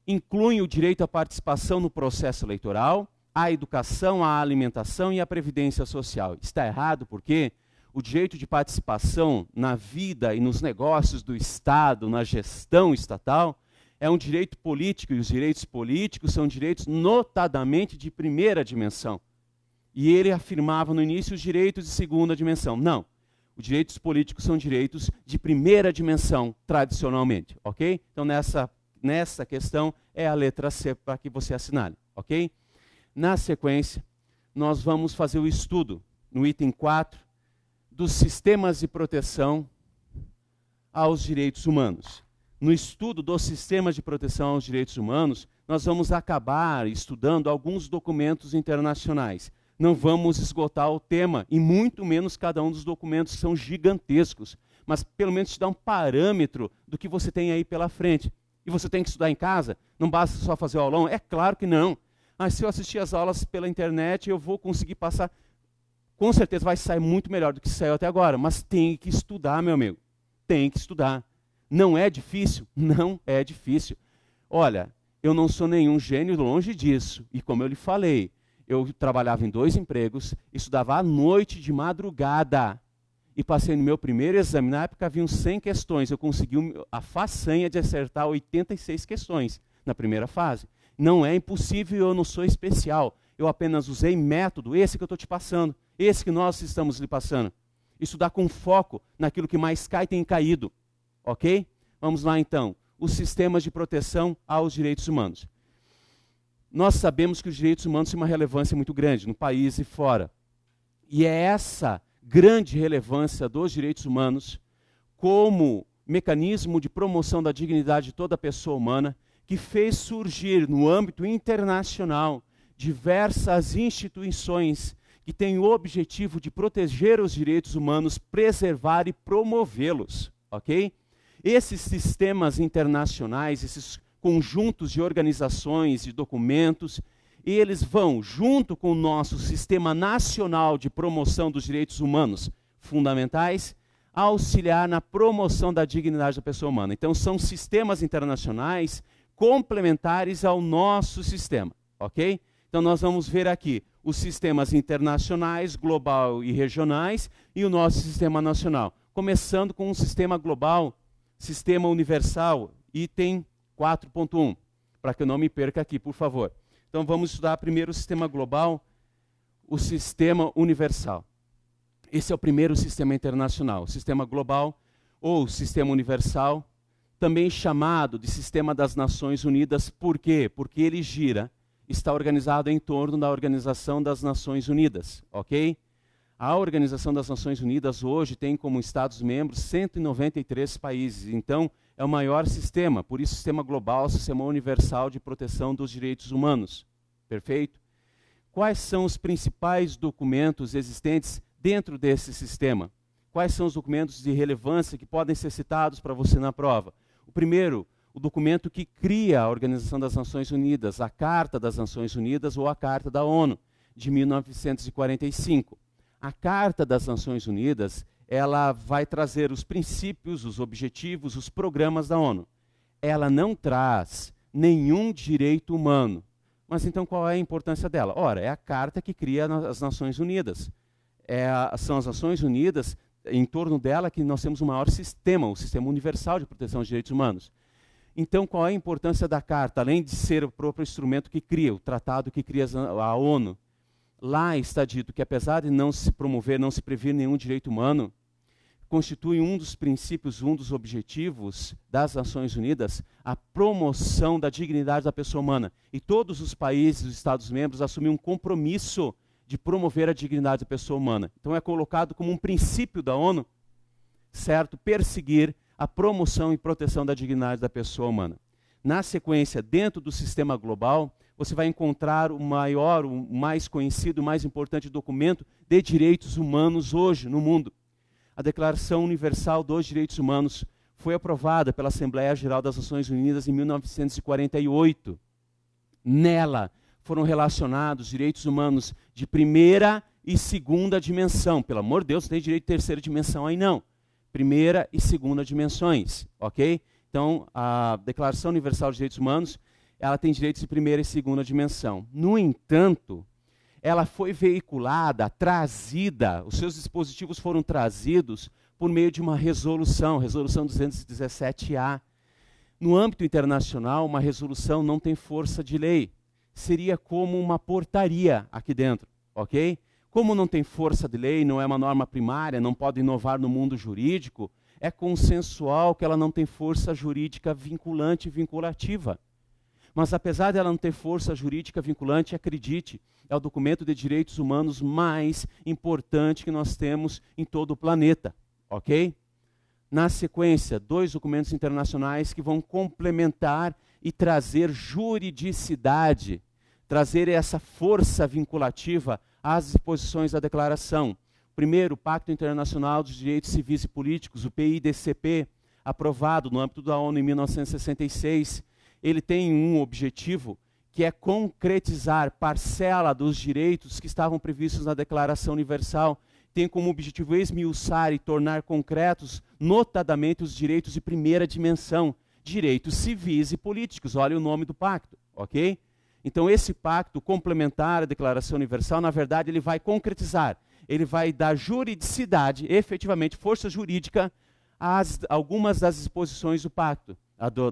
Inclui o direito à participação no processo eleitoral, à educação, à alimentação e à previdência social. Está errado porque o direito de participação na vida e nos negócios do Estado, na gestão estatal, é um direito político, e os direitos políticos são direitos notadamente de primeira dimensão. E ele afirmava no início os direitos de segunda dimensão. Não, os direitos políticos são direitos de primeira dimensão, tradicionalmente, ok? Então nessa questão é a letra C para que você assinale, ok? Na sequência, nós vamos fazer o estudo, no item 4, dos sistemas de proteção aos direitos humanos. No estudo dos sistemas de proteção aos direitos humanos, nós vamos acabar estudando alguns documentos internacionais. Não vamos esgotar o tema, e muito menos cada um dos documentos, são gigantescos, mas pelo menos te dá um parâmetro do que você tem aí pela frente. E você tem que estudar em casa? Não basta só fazer o aulão? É claro que não. Mas se eu assistir as aulas pela internet, eu vou conseguir passar. Com certeza vai sair muito melhor do que saiu até agora, mas tem que estudar, meu amigo. Tem que estudar. Não é difícil? Não é difícil. Olha, eu não sou nenhum gênio, longe disso. E como eu lhe falei, eu trabalhava em 2 empregos, estudava à noite de madrugada. E passei no meu primeiro exame, na época haviam 100 questões. Eu consegui a façanha de acertar 86 questões na primeira fase. Não é impossível, eu não sou especial. Eu apenas usei método, esse que eu estou te passando, esse que nós estamos lhe passando. Estudar com foco naquilo que mais cai tem caído. Ok? Vamos lá então. Os sistemas de proteção aos direitos humanos. Nós sabemos que os direitos humanos têm uma relevância muito grande no país e fora. E é essa grande relevância dos direitos humanos como mecanismo de promoção da dignidade de toda pessoa humana que fez surgir no âmbito internacional diversas instituições que têm o objetivo de proteger os direitos humanos, preservar e promovê-los, ok? Esses sistemas internacionais, esses conjuntos de organizações, de documentos, eles vão, junto com o nosso Sistema Nacional de Promoção dos Direitos Humanos Fundamentais, auxiliar na promoção da dignidade da pessoa humana. Então, são sistemas internacionais complementares ao nosso sistema, ok? Então, nós vamos ver aqui os sistemas internacionais, global e regionais, e o nosso sistema nacional. Começando com um sistema global, sistema universal, item 4.1, para que eu não me perca aqui, por favor. Então, vamos estudar primeiro o sistema global, o sistema universal. Esse é o primeiro sistema internacional, o sistema global ou sistema universal, também chamado de Sistema das Nações Unidas. Por quê? Porque ele está organizado em torno da Organização das Nações Unidas, ok? A Organização das Nações Unidas hoje tem como Estados-membros 193 países, então é o maior sistema, por isso sistema global, sistema universal de proteção dos direitos humanos, perfeito? Quais são os principais documentos existentes dentro desse sistema? Quais são os documentos de relevância que podem ser citados para você na prova? O primeiro, o documento que cria a Organização das Nações Unidas, a Carta das Nações Unidas ou a Carta da ONU, de 1945. A Carta das Nações Unidas, ela vai trazer os princípios, os objetivos, os programas da ONU. Ela não traz nenhum direito humano. Mas então qual é a importância dela? Ora, é a carta que cria as Nações Unidas. São as Nações Unidas, em torno dela, que nós temos o maior sistema, o Sistema Universal de Proteção dos Direitos Humanos. Então, qual é a importância da carta? Além de ser o próprio instrumento que cria, o tratado que cria a ONU, lá está dito que, apesar de não se promover, não se previr nenhum direito humano, constitui um dos princípios, um dos objetivos das Nações Unidas, a promoção da dignidade da pessoa humana. E todos os países, os Estados-membros, assumem um compromisso de promover a dignidade da pessoa humana. Então é colocado como um princípio da ONU, certo? Perseguir a promoção e proteção da dignidade da pessoa humana. Na sequência, dentro do sistema global, você vai encontrar o maior, o mais conhecido, o mais importante documento de direitos humanos hoje no mundo. A Declaração Universal dos Direitos Humanos foi aprovada pela Assembleia Geral das Nações Unidas em 1948. Nela foram relacionados direitos humanos de primeira e segunda dimensão. Pelo amor de Deus, não tem direito de terceira dimensão aí não. Primeira e segunda dimensões, ok? Então, a Declaração Universal dos Direitos Humanos, ela tem direitos de primeira e segunda dimensão. No entanto, ela foi veiculada, trazida, os seus dispositivos foram trazidos por meio de uma resolução, Resolução 217-A. No âmbito internacional, uma resolução não tem força de lei. Seria como uma portaria aqui dentro, ok? Como não tem força de lei, não é uma norma primária, não pode inovar no mundo jurídico, é consensual que ela não tem força jurídica vinculante e vinculativa. Mas apesar dela não ter força jurídica vinculante, acredite, é o documento de direitos humanos mais importante que nós temos em todo o planeta, ok? Na sequência, 2 documentos internacionais que vão complementar e trazer juridicidade, trazer essa força vinculativa às disposições da declaração. Primeiro, o Pacto Internacional dos Direitos Civis e Políticos, o PIDCP, aprovado no âmbito da ONU em 1966, ele tem um objetivo que é concretizar parcela dos direitos que estavam previstos na Declaração Universal. Tem como objetivo esmiuçar e tornar concretos, notadamente, os direitos de primeira dimensão, direitos civis e políticos. Olha o nome do pacto, ok? Então, esse pacto complementar à Declaração Universal, na verdade, ele vai concretizar, ele vai dar juridicidade, efetivamente, força jurídica, a algumas das disposições do pacto,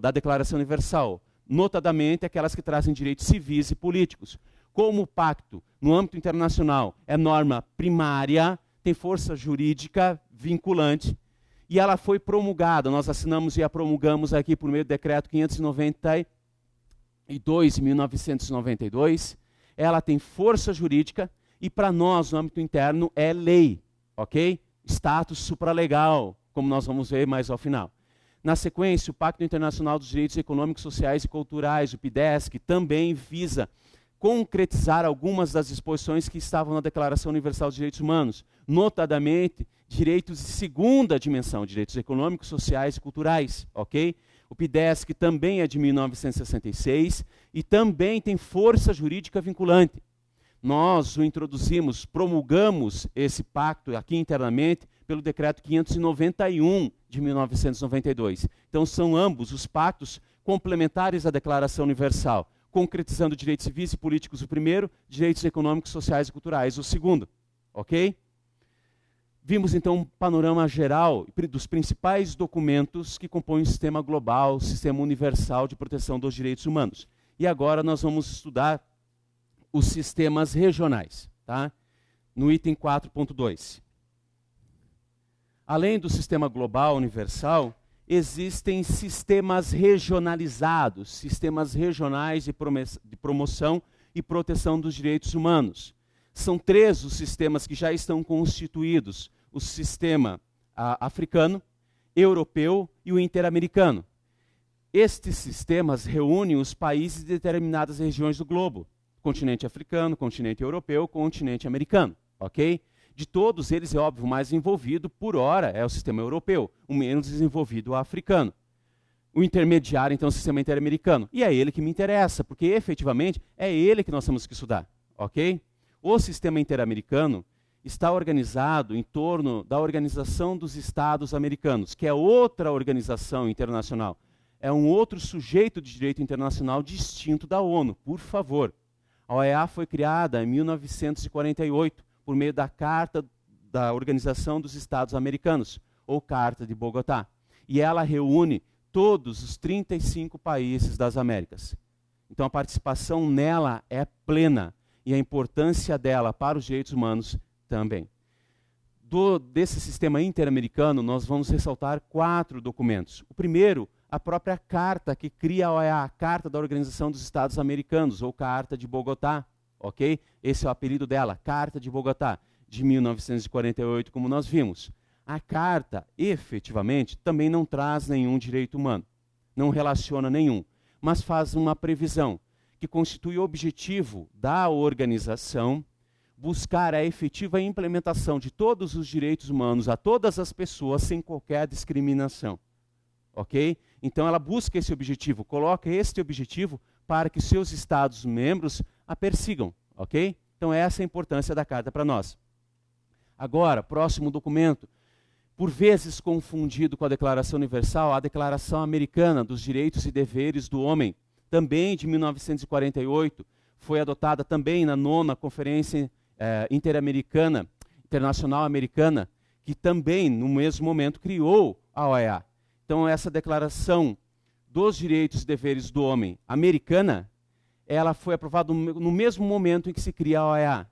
da Declaração Universal, notadamente aquelas que trazem direitos civis e políticos. Como o pacto, no âmbito internacional, é norma primária, tem força jurídica vinculante, e ela foi promulgada, nós assinamos e a promulgamos aqui por meio do decreto 592, de 1992, ela tem força jurídica, e para nós, no âmbito interno, é lei, ok? Status supralegal, como nós vamos ver mais ao final. Na sequência, o Pacto Internacional dos Direitos Econômicos, Sociais e Culturais, o PIDESC, também visa concretizar algumas das disposições que estavam na Declaração Universal dos Direitos Humanos, notadamente direitos de segunda dimensão, direitos econômicos, sociais e culturais, ok? O PIDESC também é de 1966 e também tem força jurídica vinculante. Nós o introduzimos, promulgamos esse pacto aqui internamente pelo Decreto 591 de 1992. Então são ambos os pactos complementares à Declaração Universal, concretizando direitos civis e políticos o primeiro, direitos econômicos, sociais e culturais o segundo, ok? Vimos então um panorama geral dos principais documentos que compõem o sistema global, o sistema universal de proteção dos direitos humanos. E agora nós vamos estudar os sistemas regionais, tá? No item 4.2. Além do sistema global universal, existem sistemas regionalizados, sistemas regionais de promoção e proteção dos direitos humanos. São 3 os sistemas que já estão constituídos: o sistema africano, europeu e o interamericano. Estes sistemas reúnem os países de determinadas regiões do globo: continente africano, continente europeu, continente americano, ok? De todos eles, é óbvio, o mais envolvido, por hora, é o sistema europeu, o menos desenvolvido, o africano. O intermediário, então, é o sistema interamericano. E é ele que me interessa, porque, efetivamente, é ele que nós temos que estudar, ok? O sistema interamericano está organizado em torno da Organização dos Estados Americanos, que é outra organização internacional. É um outro sujeito de direito internacional distinto da ONU, por favor. A OEA foi criada em 1948, por meio da Carta da Organização dos Estados Americanos, ou Carta de Bogotá. E ela reúne todos os 35 países das Américas. Então a participação nela é plena, e a importância dela para os direitos humanos também. Desse sistema interamericano, nós vamos ressaltar 4 documentos. O primeiro, a própria carta que cria a OEA, a Carta da Organização dos Estados Americanos, ou Carta de Bogotá, ok? Esse é o apelido dela, Carta de Bogotá, de 1948, como nós vimos. A carta, efetivamente, também não traz nenhum direito humano, não relaciona nenhum, mas faz uma previsão, que constitui o objetivo da organização buscar a efetiva implementação de todos os direitos humanos a todas as pessoas sem qualquer discriminação. Ok? Então ela busca esse objetivo, coloca este objetivo para que seus Estados-membros a persigam. Ok? Então essa é a importância da carta para nós. Agora, próximo documento, por vezes confundido com a Declaração Universal, a Declaração Americana dos Direitos e Deveres do Homem, também de 1948, foi adotada também na 9ª Conferência Internacional Americana, que também, no mesmo momento, criou a OEA. Então, essa Declaração dos Direitos e Deveres do Homem americana, ela foi aprovada no mesmo momento em que se cria a OEA.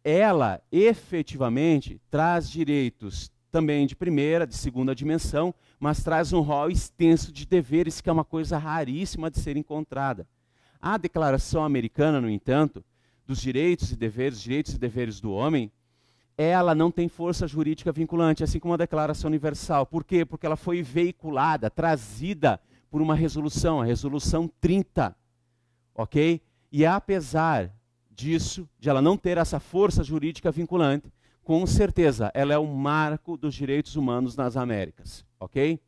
Ela, efetivamente, traz direitos também de primeira, de segunda dimensão, mas traz um rol extenso de deveres, que é uma coisa raríssima de ser encontrada. A Declaração Americana, no entanto, dos direitos e deveres do homem, ela não tem força jurídica vinculante, assim como a Declaração Universal. Por quê? Porque ela foi veiculada, trazida por uma resolução, a Resolução 30, ok? E apesar disso, de ela não ter essa força jurídica vinculante, com certeza, ela é um marco dos direitos humanos nas Américas, ok?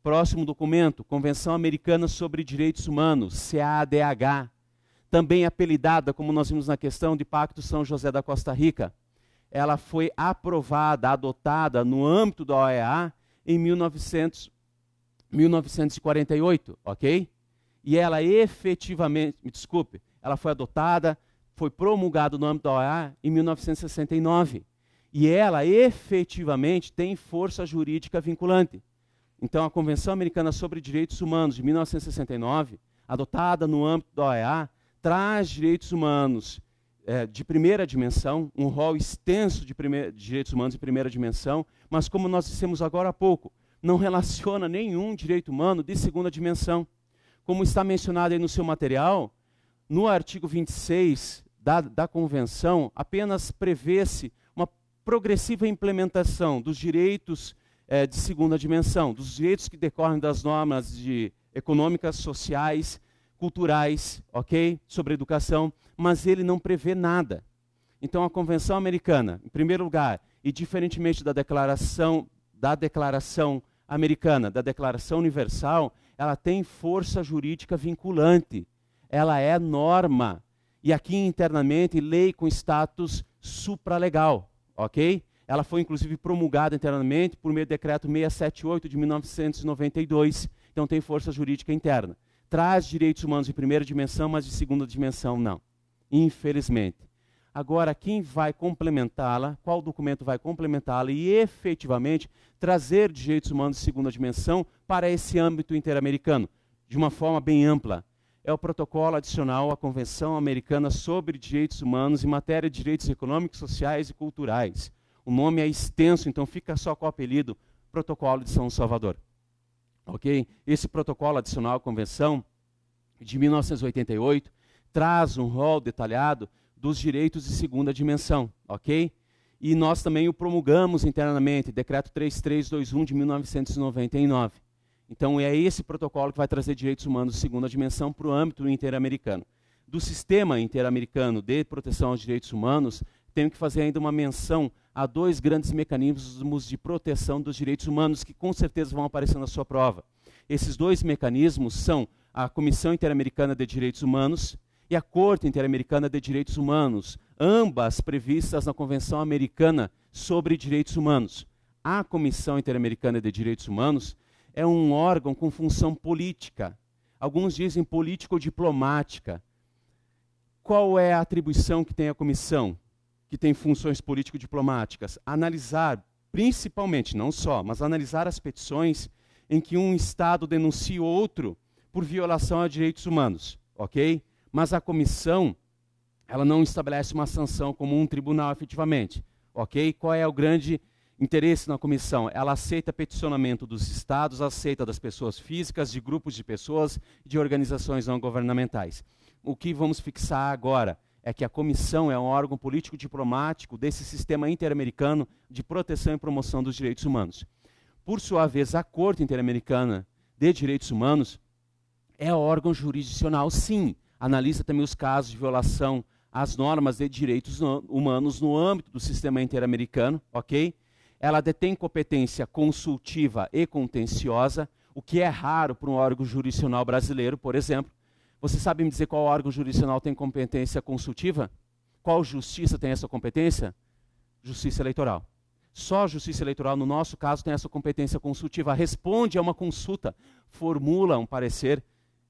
Próximo documento, Convenção Americana sobre Direitos Humanos, CADH, também apelidada, como nós vimos na questão, de Pacto São José da Costa Rica. Ela foi aprovada, adotada no âmbito da OEA em 1948, ok? E ela efetivamente, ela foi adotada, foi promulgada no âmbito da OEA em 1969. E ela efetivamente tem força jurídica vinculante. Então, a Convenção Americana sobre Direitos Humanos de 1969, adotada no âmbito da OEA, traz direitos humanos de primeira dimensão, um rol extenso de direitos humanos de primeira dimensão, mas como nós dissemos agora há pouco, não relaciona nenhum direito humano de segunda dimensão. Como está mencionado aí no seu material, no artigo 26 da Convenção, apenas prevê-se uma progressiva implementação dos direitos de segunda dimensão, dos direitos que decorrem das normas econômicas, sociais, culturais, ok? Sobre educação, mas ele não prevê nada. Então, a Convenção Americana, em primeiro lugar, e diferentemente da Declaração Americana, da Declaração Universal, ela tem força jurídica vinculante. Ela é norma. E aqui, internamente, lei com status supralegal, ok? Ela foi, inclusive, promulgada internamente por meio do Decreto 678 de 1992. Então, tem força jurídica interna. Traz direitos humanos de primeira dimensão, mas de segunda dimensão, não. Infelizmente. Agora, quem vai complementá-la, qual documento vai complementá-la e, efetivamente, trazer direitos humanos de segunda dimensão para esse âmbito interamericano, de uma forma bem ampla? É o protocolo adicional à Convenção Americana sobre Direitos Humanos em matéria de direitos econômicos, sociais e culturais. O nome é extenso, então fica só com o apelido Protocolo de São Salvador. Ok? Esse protocolo adicional à Convenção de 1988 traz um rol detalhado dos direitos de segunda dimensão, ok? E nós também o promulgamos internamente, Decreto 3321 de 1999. Então é esse protocolo que vai trazer direitos humanos de segunda dimensão para o âmbito interamericano. Do sistema interamericano de proteção aos direitos humanos, tenho que fazer ainda uma menção a dois grandes mecanismos de proteção dos direitos humanos que com certeza vão aparecer na sua prova. Esses dois mecanismos são a Comissão Interamericana de Direitos Humanos e a Corte Interamericana de Direitos Humanos, ambas previstas na Convenção Americana sobre Direitos Humanos. A Comissão Interamericana de Direitos Humanos é um órgão com função política. Alguns dizem político-diplomática. Qual é a atribuição que tem a comissão, que tem funções político-diplomáticas? Analisar, principalmente, não só, mas analisar as petições em que um Estado denuncia outro por violação a direitos humanos, ok? Mas a comissão, ela não estabelece uma sanção como um tribunal efetivamente, ok? Qual é o grande interesse na comissão? Ela aceita peticionamento dos estados, aceita das pessoas físicas, de grupos de pessoas e de organizações não governamentais. O que vamos fixar agora é que a comissão é um órgão político-diplomático desse sistema interamericano de proteção e promoção dos direitos humanos. Por sua vez, a Corte Interamericana de Direitos Humanos é órgão jurisdicional, sim. Analisa também os casos de violação às normas de direitos humanos no âmbito do sistema interamericano, ok? Ela detém competência consultiva e contenciosa, o que é raro para um órgão jurisdicional brasileiro, por exemplo. Você sabe me dizer qual órgão jurisdicional tem competência consultiva? Qual justiça tem essa competência? Justiça Eleitoral. Só a Justiça Eleitoral, no nosso caso, tem essa competência consultiva. Responde a uma consulta, formula um parecer,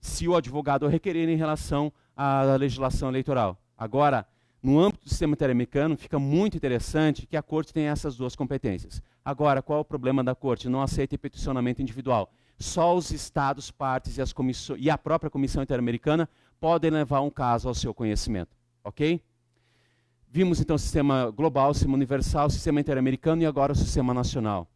se o advogado requerer em relação à legislação eleitoral. Agora, no âmbito do sistema interamericano, fica muito interessante que a Corte tenha essas duas competências. Agora, qual é o problema da Corte? Não aceita peticionamento individual. Só os estados, partes e a própria Comissão Interamericana podem levar um caso ao seu conhecimento. Ok? Vimos então o sistema global, o sistema universal, o sistema interamericano e agora o sistema nacional.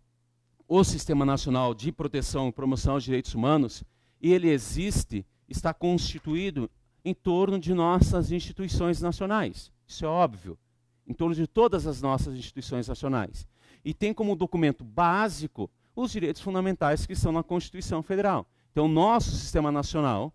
O Sistema Nacional de Proteção e Promoção aos Direitos Humanos, ele existe, está constituído em torno de nossas instituições nacionais. Isso é óbvio. Em torno de todas as nossas instituições nacionais. E tem como documento básico os direitos fundamentais que estão na Constituição Federal. Então, nosso sistema nacional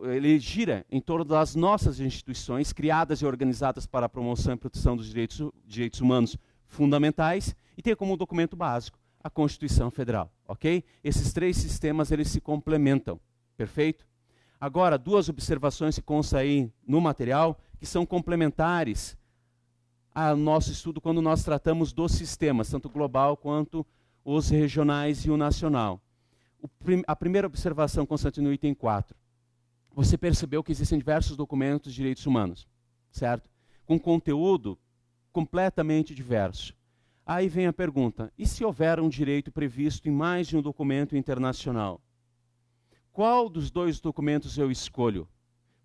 ele gira em torno das nossas instituições criadas e organizadas para a promoção e proteção dos direitos humanos fundamentais e tem como documento básico a Constituição Federal, ok? Esses três sistemas, eles se complementam, perfeito? Agora, duas observações que constam aí no material, que são complementares ao nosso estudo quando nós tratamos dos sistemas, tanto global quanto os regionais e o nacional. A primeira observação consta no item 4. Você percebeu que existem diversos documentos de direitos humanos, certo? Com conteúdo completamente diverso. Aí vem a pergunta, e se houver um direito previsto em mais de um documento internacional? Qual dos dois documentos eu escolho?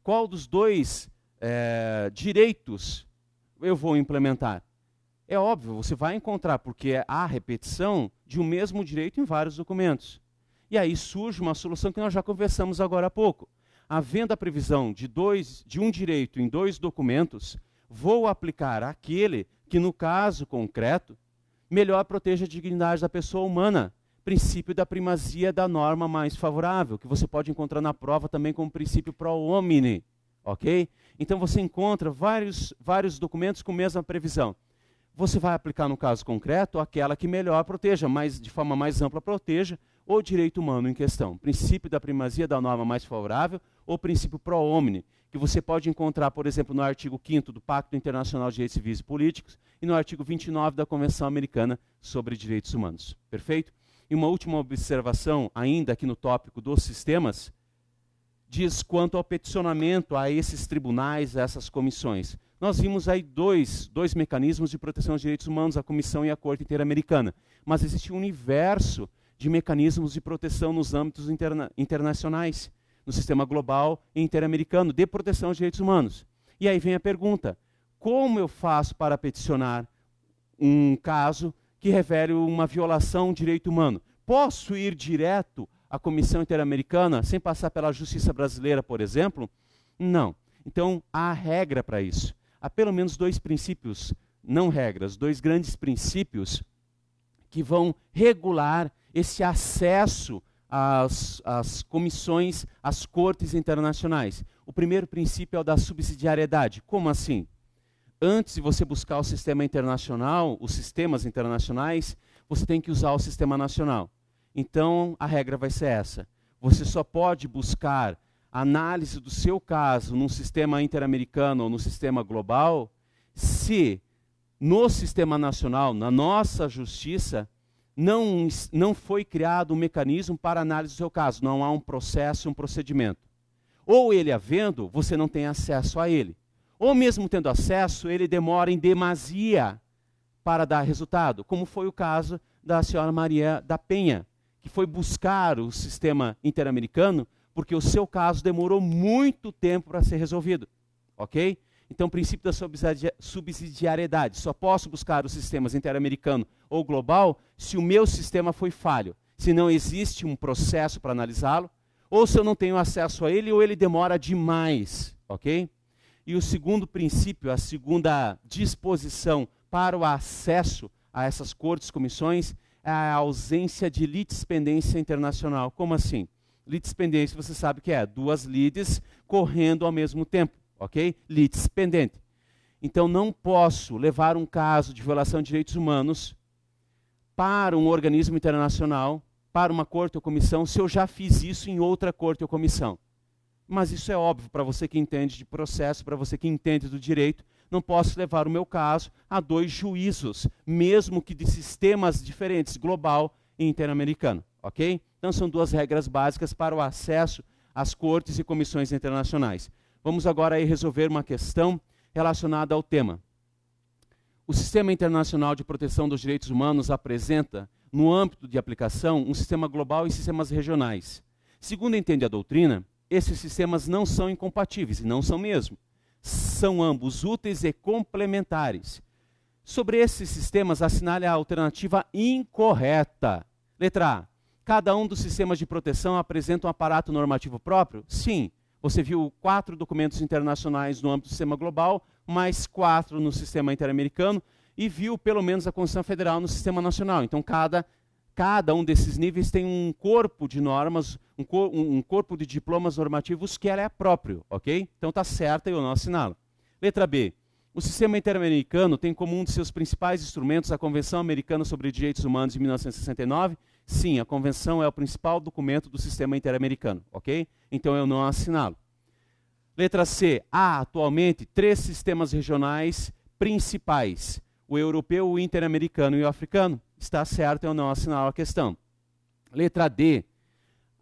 Qual dos dois direitos eu vou implementar? É óbvio, você vai encontrar, porque há repetição de um mesmo direito em vários documentos. E aí surge uma solução que nós já conversamos agora há pouco. Havendo a previsão de um direito em dois documentos, vou aplicar aquele que, no caso concreto, melhor proteja a dignidade da pessoa humana, Princípio da primazia da norma mais favorável, que você pode encontrar na prova também como princípio pro homine, ok? Então você encontra vários documentos com a mesma previsão. Você vai aplicar no caso concreto aquela que melhor proteja, de forma mais ampla proteja o direito humano em questão. Princípio da primazia da norma mais favorável ou princípio pro homine, que você pode encontrar, por exemplo, no artigo 5º do Pacto Internacional de Direitos Civis e Políticos e no artigo 29 da Convenção Americana sobre Direitos Humanos. Perfeito? E uma última observação, ainda aqui no tópico dos sistemas, diz quanto ao peticionamento a esses tribunais, a essas comissões. Nós vimos aí dois mecanismos de proteção aos direitos humanos, a Comissão e a Corte Interamericana. Mas existe um universo de mecanismos de proteção nos âmbitos internacionais, no sistema global e interamericano, de proteção aos direitos humanos. E aí vem a pergunta, como eu faço para peticionar um caso que revele uma violação de direito humano? Posso ir direto à Comissão Interamericana sem passar pela Justiça Brasileira, por exemplo? Não. Então, há regra para isso. Há pelo menos dois princípios, não regras, dois grandes princípios que vão regular esse acesso às comissões, às cortes internacionais. O primeiro princípio é o da subsidiariedade. Como assim? Antes de você buscar o sistema internacional, os sistemas internacionais, você tem que usar o sistema nacional. Então, a regra vai ser essa. Você só pode buscar análise do seu caso num sistema interamericano ou no sistema global se no sistema nacional, na nossa justiça, não foi criado um mecanismo para análise do seu caso. Não há um processo, um procedimento. Ou ele havendo, você não tem acesso a ele. Ou mesmo tendo acesso, ele demora em demasia para dar resultado, como foi o caso da senhora Maria da Penha, que foi buscar o sistema interamericano porque o seu caso demorou muito tempo para ser resolvido, ok? Então, o princípio da subsidiariedade, só posso buscar os sistemas interamericano ou global se o meu sistema foi falho, se não existe um processo para analisá-lo, ou se eu não tenho acesso a ele ou ele demora demais, ok? E o segundo princípio, a segunda disposição para o acesso a essas cortes, comissões, é a ausência de litispendência internacional. Como assim? Litispendência, você sabe que é duas lides correndo ao mesmo tempo, ok? Litispendente. Então, não posso levar um caso de violação de direitos humanos para um organismo internacional, para uma corte ou comissão, se eu já fiz isso em outra corte ou comissão. Mas isso é óbvio para você que entende de processo, para você que entende do direito. Não posso levar o meu caso a dois juízos, mesmo que de sistemas diferentes, global e interamericano, ok? Então são duas regras básicas para o acesso às cortes e comissões internacionais. Vamos agora aí resolver uma questão relacionada ao tema. O Sistema Internacional de Proteção dos Direitos Humanos apresenta, no âmbito de aplicação, um sistema global e sistemas regionais. Segundo entende a doutrina, esses sistemas não são incompatíveis, e não são mesmo. São ambos úteis e complementares. Sobre esses sistemas, assinale a alternativa incorreta. Letra A. Cada um dos sistemas de proteção apresenta um aparato normativo próprio? Sim. Você viu 4 documentos internacionais no âmbito do sistema global, mais 4 no sistema interamericano, e viu pelo menos a Constituição Federal no sistema nacional. Então, cada um desses níveis tem um corpo de normas, um corpo de diplomas normativos que ela é próprio, ok? Então está certa e eu não assinalo. Letra B. O sistema interamericano tem como um de seus principais instrumentos a Convenção Americana sobre Direitos Humanos de 1969? Sim, a Convenção é o principal documento do sistema interamericano, ok? Então eu não assinalo. Letra C. Há atualmente 3 sistemas regionais principais, o europeu, o interamericano e o africano. Está certo, eu não assinalo a questão. Letra D.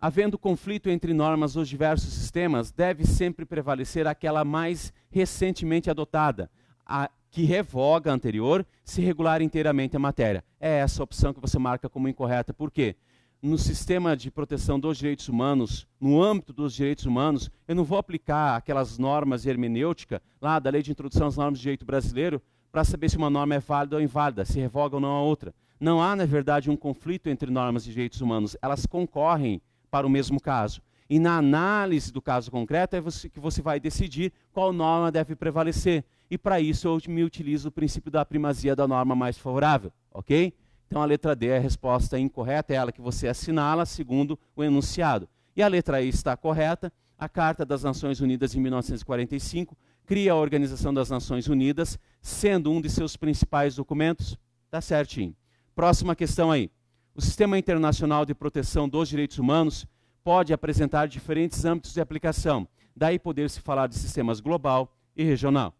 Havendo conflito entre normas dos diversos sistemas, deve sempre prevalecer aquela mais recentemente adotada, a que revoga a anterior, se regular inteiramente a matéria. É essa a opção que você marca como incorreta. Por quê? No sistema de proteção dos direitos humanos, no âmbito dos direitos humanos, eu não vou aplicar aquelas normas de hermenêutica, lá da Lei de Introdução às Normas de Direito Brasileiro, para saber se uma norma é válida ou inválida, se revoga ou não a outra. Não há, na verdade, um conflito entre normas de direitos humanos. Elas concorrem para o mesmo caso. E na análise do caso concreto é que você vai decidir qual norma deve prevalecer. E para isso eu me utilizo do princípio da primazia da norma mais favorável, ok? Então a letra D é a resposta incorreta, é ela que você assinala segundo o enunciado. E a letra E está correta. A Carta das Nações Unidas de 1945 cria a Organização das Nações Unidas, sendo um de seus principais documentos. Está certinho. Próxima questão aí. O Sistema Internacional de Proteção dos Direitos Humanos pode apresentar diferentes âmbitos de aplicação. Daí poder-se falar de sistemas global e regional.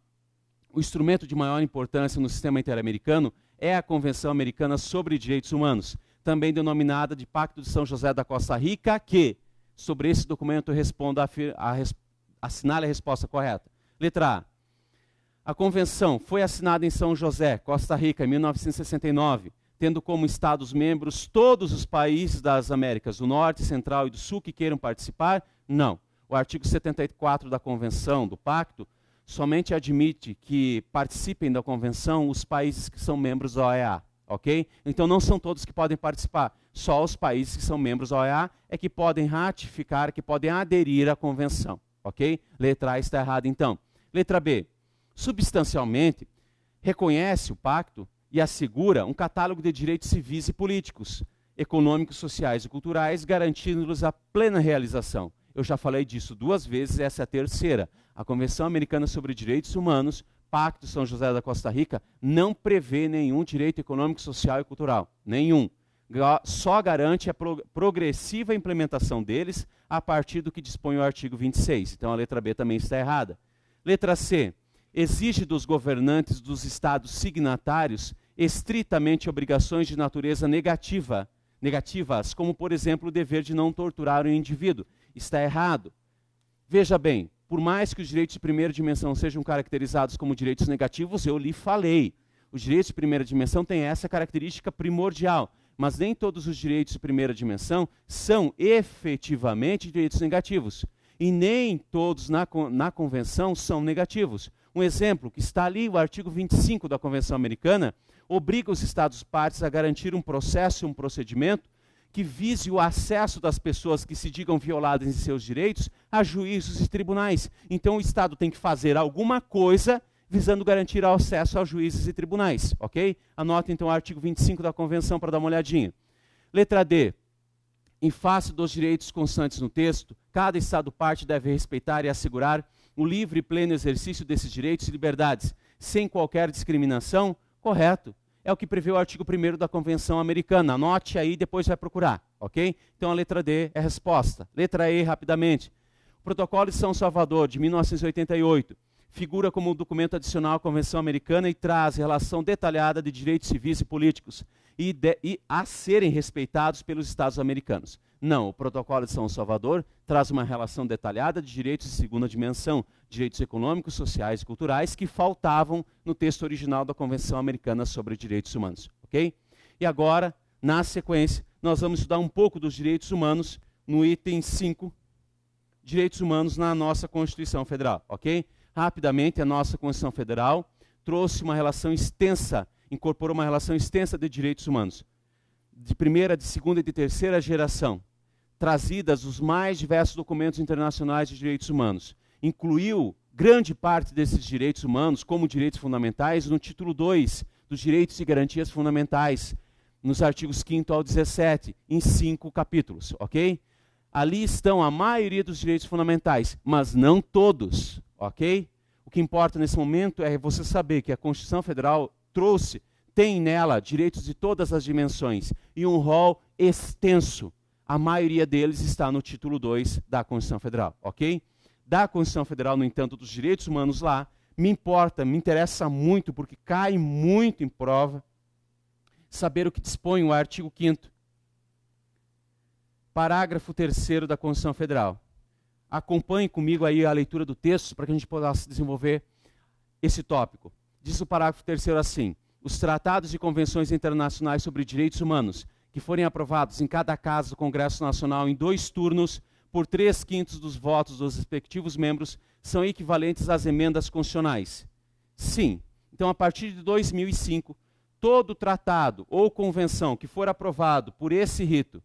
O instrumento de maior importância no sistema interamericano é a Convenção Americana sobre Direitos Humanos, também denominada de Pacto de São José da Costa Rica, que, sobre esse documento, eu respondo assinale a resposta correta. Letra A. A convenção foi assinada em São José, Costa Rica, em 1969, tendo como Estados-membros todos os países das Américas do Norte, Central e do Sul que queiram participar? Não. O artigo 74 da Convenção, do Pacto, somente admite que participem da Convenção os países que são membros da OEA, ok? Então não são todos que podem participar, só os países que são membros da OEA é que podem ratificar, que podem aderir à Convenção, ok? Letra A está errada então. Letra B. Substancialmente, reconhece o Pacto e assegura um catálogo de direitos civis e políticos, econômicos, sociais e culturais, garantindo-lhes a plena realização. Eu já falei disso 2 vezes, essa é a terceira. A Convenção Americana sobre Direitos Humanos, Pacto São José da Costa Rica, não prevê nenhum direito econômico, social e cultural. Nenhum. Só garante a progressiva implementação deles a partir do que dispõe o artigo 26. Então a letra B também está errada. Letra C. Exige dos governantes dos estados signatários estritamente obrigações de natureza negativas, como, por exemplo, o dever de não torturar o indivíduo. Está errado. Veja bem, por mais que os direitos de primeira dimensão sejam caracterizados como direitos negativos, eu lhe falei. Os direitos de primeira dimensão têm essa característica primordial, mas nem todos os direitos de primeira dimensão são efetivamente direitos negativos. E nem todos na Convenção são negativos. Um exemplo que está ali, o artigo 25 da Convenção Americana, obriga os Estados-partes a garantir um processo e um procedimento que vise o acesso das pessoas que se digam violadas em seus direitos a juízos e tribunais. Então o Estado tem que fazer alguma coisa visando garantir acesso a juízes e tribunais, ok? Anota então o artigo 25 da Convenção para dar uma olhadinha. Letra D. Em face dos direitos constantes no texto, cada Estado-parte deve respeitar e assegurar o livre e pleno exercício desses direitos e liberdades, sem qualquer discriminação. Correto. É o que prevê o artigo 1º da Convenção Americana. Anote aí e depois vai procurar, ok? Então a letra D é a resposta. Letra E, rapidamente. O Protocolo de São Salvador, de 1988, figura como documento adicional à Convenção Americana e traz relação detalhada de direitos civis e políticos e a serem respeitados pelos Estados americanos. Não, o Protocolo de São Salvador traz uma relação detalhada de direitos de segunda dimensão, direitos econômicos, sociais e culturais que faltavam no texto original da Convenção Americana sobre Direitos Humanos, ok? E agora, na sequência, nós vamos estudar um pouco dos direitos humanos no item 5, direitos humanos na nossa Constituição Federal, ok? Rapidamente, a nossa Constituição Federal trouxe uma relação extensa, incorporou uma relação extensa de direitos humanos, de primeira, de segunda e de terceira geração, trazidas os mais diversos documentos internacionais de direitos humanos. Incluiu grande parte desses direitos humanos como direitos fundamentais no título 2 dos direitos e garantias fundamentais, nos artigos 5º ao 17, em 5 capítulos, ok? Ali estão a maioria dos direitos fundamentais, mas não todos, ok? O que importa nesse momento é você saber que a Constituição Federal tem nela direitos de todas as dimensões e um rol extenso. A maioria deles está no título 2 da Constituição Federal, ok? Da Constituição Federal, no entanto, dos direitos humanos lá, me interessa muito, porque cai muito em prova, saber o que dispõe o artigo 5º, parágrafo 3º da Constituição Federal. Acompanhe comigo aí a leitura do texto para que a gente possa desenvolver esse tópico. Diz o parágrafo 3º assim: os tratados e convenções internacionais sobre direitos humanos que forem aprovados em cada casa do Congresso Nacional em 2 turnos, por 3/5 dos votos dos respectivos membros, são equivalentes às emendas constitucionais. Sim. Então, a partir de 2005, todo tratado ou convenção que for aprovado por esse rito,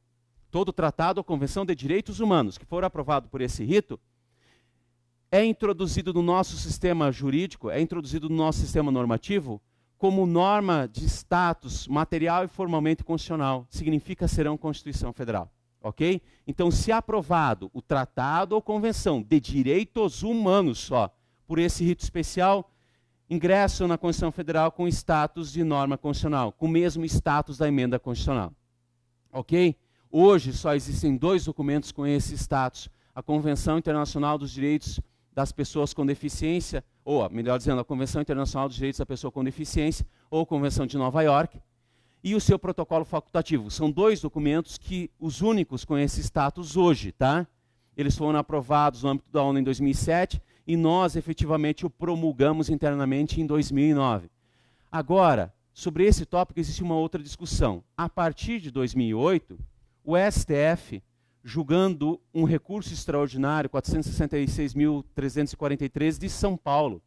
todo tratado ou convenção de direitos humanos que for aprovado por esse rito, é introduzido no nosso sistema jurídico, é introduzido no nosso sistema normativo, como norma de status material e formalmente constitucional. Significa serão Constituição Federal. Ok? Então, se aprovado o tratado ou convenção de direitos humanos só, por esse rito especial, ingressam na Constituição Federal com status de norma constitucional, com o mesmo status da emenda constitucional. Ok? Hoje só existem 2 documentos com esse status: a Convenção Internacional dos Direitos das Pessoas com Deficiência, ou, melhor dizendo, a Convenção Internacional dos Direitos da Pessoa com Deficiência, ou Convenção de Nova York, e o seu protocolo facultativo. São 2 documentos que os únicos com esse status hoje, tá? Eles foram aprovados no âmbito da ONU em 2007 e nós efetivamente o promulgamos internamente em 2009. Agora, sobre esse tópico existe uma outra discussão. A partir de 2008, o STF, julgando um recurso extraordinário 466.343 de São Paulo,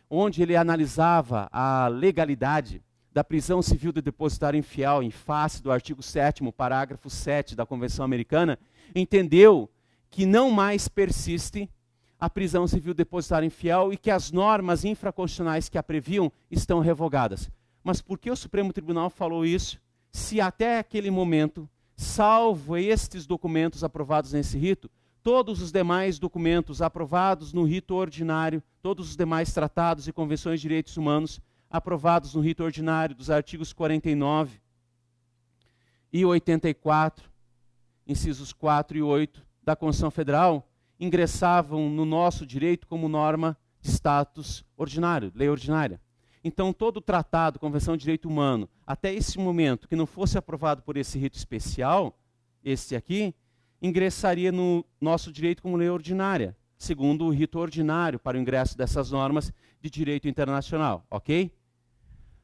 onde ele analisava a legalidade da prisão civil de depositário infiel em face do artigo 7º, parágrafo 7 da Convenção Americana, entendeu que não mais persiste a prisão civil de depositário infiel e que as normas infraconstitucionais que a previam estão revogadas. Mas por que o Supremo Tribunal falou isso, se até aquele momento, salvo estes documentos aprovados nesse rito, todos os demais documentos aprovados no rito ordinário, todos os demais tratados e convenções de direitos humanos aprovados no rito ordinário dos artigos 49 e 84, incisos 4 e 8 da Constituição Federal, ingressavam no nosso direito como norma de status ordinário, lei ordinária. Então, todo tratado, convenção de direito humano, até esse momento, que não fosse aprovado por esse rito especial, este aqui, ingressaria no nosso direito como lei ordinária, segundo o rito ordinário para o ingresso dessas normas de direito internacional, ok?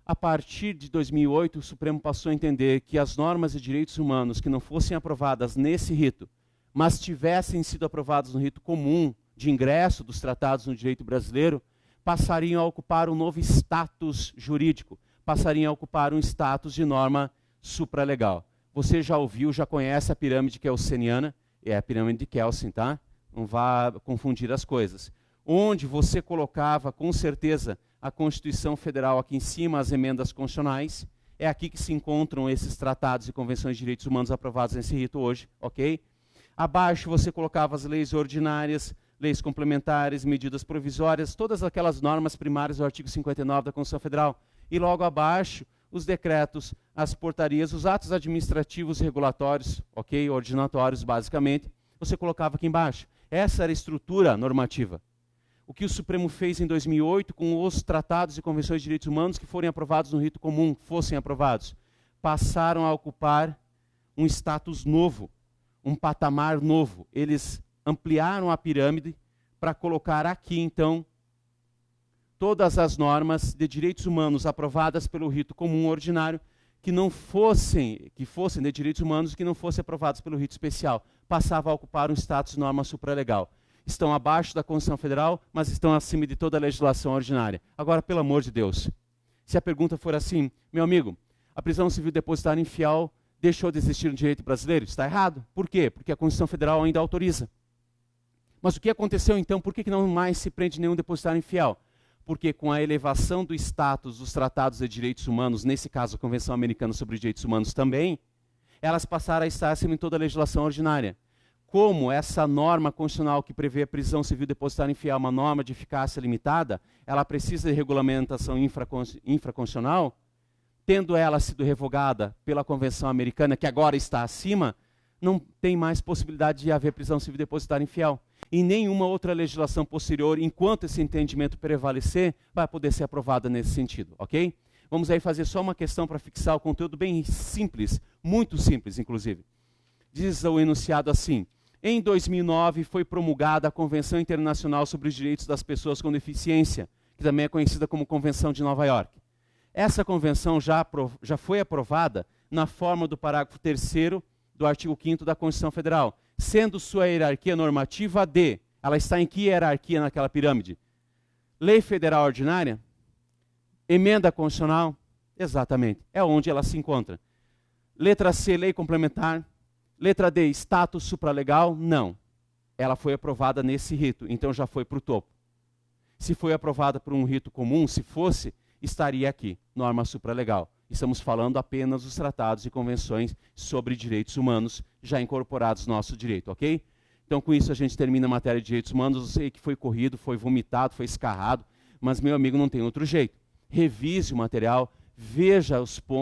A partir de 2008, o Supremo passou a entender que as normas de direitos humanos que não fossem aprovadas nesse rito, mas tivessem sido aprovadas no rito comum de ingresso dos tratados no direito brasileiro, passariam a ocupar um novo status jurídico, passariam a ocupar um status de norma supralegal. Você já ouviu, já conhece a pirâmide kelseniana, é a pirâmide de Kelsen, tá? Não vá confundir as coisas. Onde você colocava, com certeza, a Constituição Federal aqui em cima, as emendas constitucionais, é aqui que se encontram esses tratados e convenções de direitos humanos aprovados nesse rito hoje, ok? Abaixo você colocava as leis ordinárias, leis complementares, medidas provisórias, todas aquelas normas primárias do artigo 59 da Constituição Federal. E logo abaixo, os decretos, as portarias, os atos administrativos regulatórios, ok? Ordinatórios, basicamente, você colocava aqui embaixo. Essa era a estrutura normativa. O que o Supremo fez em 2008 com os tratados e convenções de direitos humanos que forem aprovados no rito comum, fossem aprovados, passaram a ocupar um status novo, um patamar novo. Eles ampliaram a pirâmide para colocar aqui, então, todas as normas de direitos humanos aprovadas pelo rito comum ordinário que fossem de direitos humanos que não fossem aprovados pelo rito especial. Passava a ocupar um status de norma supralegal. Estão abaixo da Constituição Federal, mas estão acima de toda a legislação ordinária. Agora, pelo amor de Deus, se a pergunta for assim, meu amigo, a prisão civil depositária infiel deixou de existir no direito brasileiro? Está errado. Por quê? Porque a Constituição Federal ainda autoriza. Mas o que aconteceu então? Por que não mais se prende nenhum depositário infiel? Porque com a elevação do status dos tratados de direitos humanos, nesse caso a Convenção Americana sobre Direitos Humanos também, elas passaram a estar acima de toda a legislação ordinária. Como essa norma constitucional que prevê a prisão civil depositária infiel é uma norma de eficácia limitada, ela precisa de regulamentação infraconstitucional, tendo ela sido revogada pela Convenção Americana, que agora está acima, não tem mais possibilidade de haver prisão civil depositária infiel. E nenhuma outra legislação posterior, enquanto esse entendimento prevalecer, vai poder ser aprovada nesse sentido, ok? Vamos aí fazer só uma questão para fixar o conteúdo bem simples, muito simples, inclusive. Diz o enunciado assim: em 2009 foi promulgada a Convenção Internacional sobre os Direitos das Pessoas com Deficiência, que também é conhecida como Convenção de Nova York. Essa convenção já foi aprovada na forma do parágrafo 3º do artigo 5º da Constituição Federal, sendo sua hierarquia normativa D. Ela está em que hierarquia naquela pirâmide? Lei Federal Ordinária? Emenda Constitucional? Exatamente, é onde ela se encontra. Letra C, Lei Complementar. Letra D, status supralegal? Não. Ela foi aprovada nesse rito, então já foi para o topo. Se foi aprovada por um rito comum, se fosse, estaria aqui, norma supralegal. Estamos falando apenas dos tratados e convenções sobre direitos humanos já incorporados no nosso direito, ok? Então, com isso, a gente termina a matéria de direitos humanos. Eu sei que foi corrido, foi vomitado, foi escarrado, mas, meu amigo, não tem outro jeito. Revise o material, veja os pontos.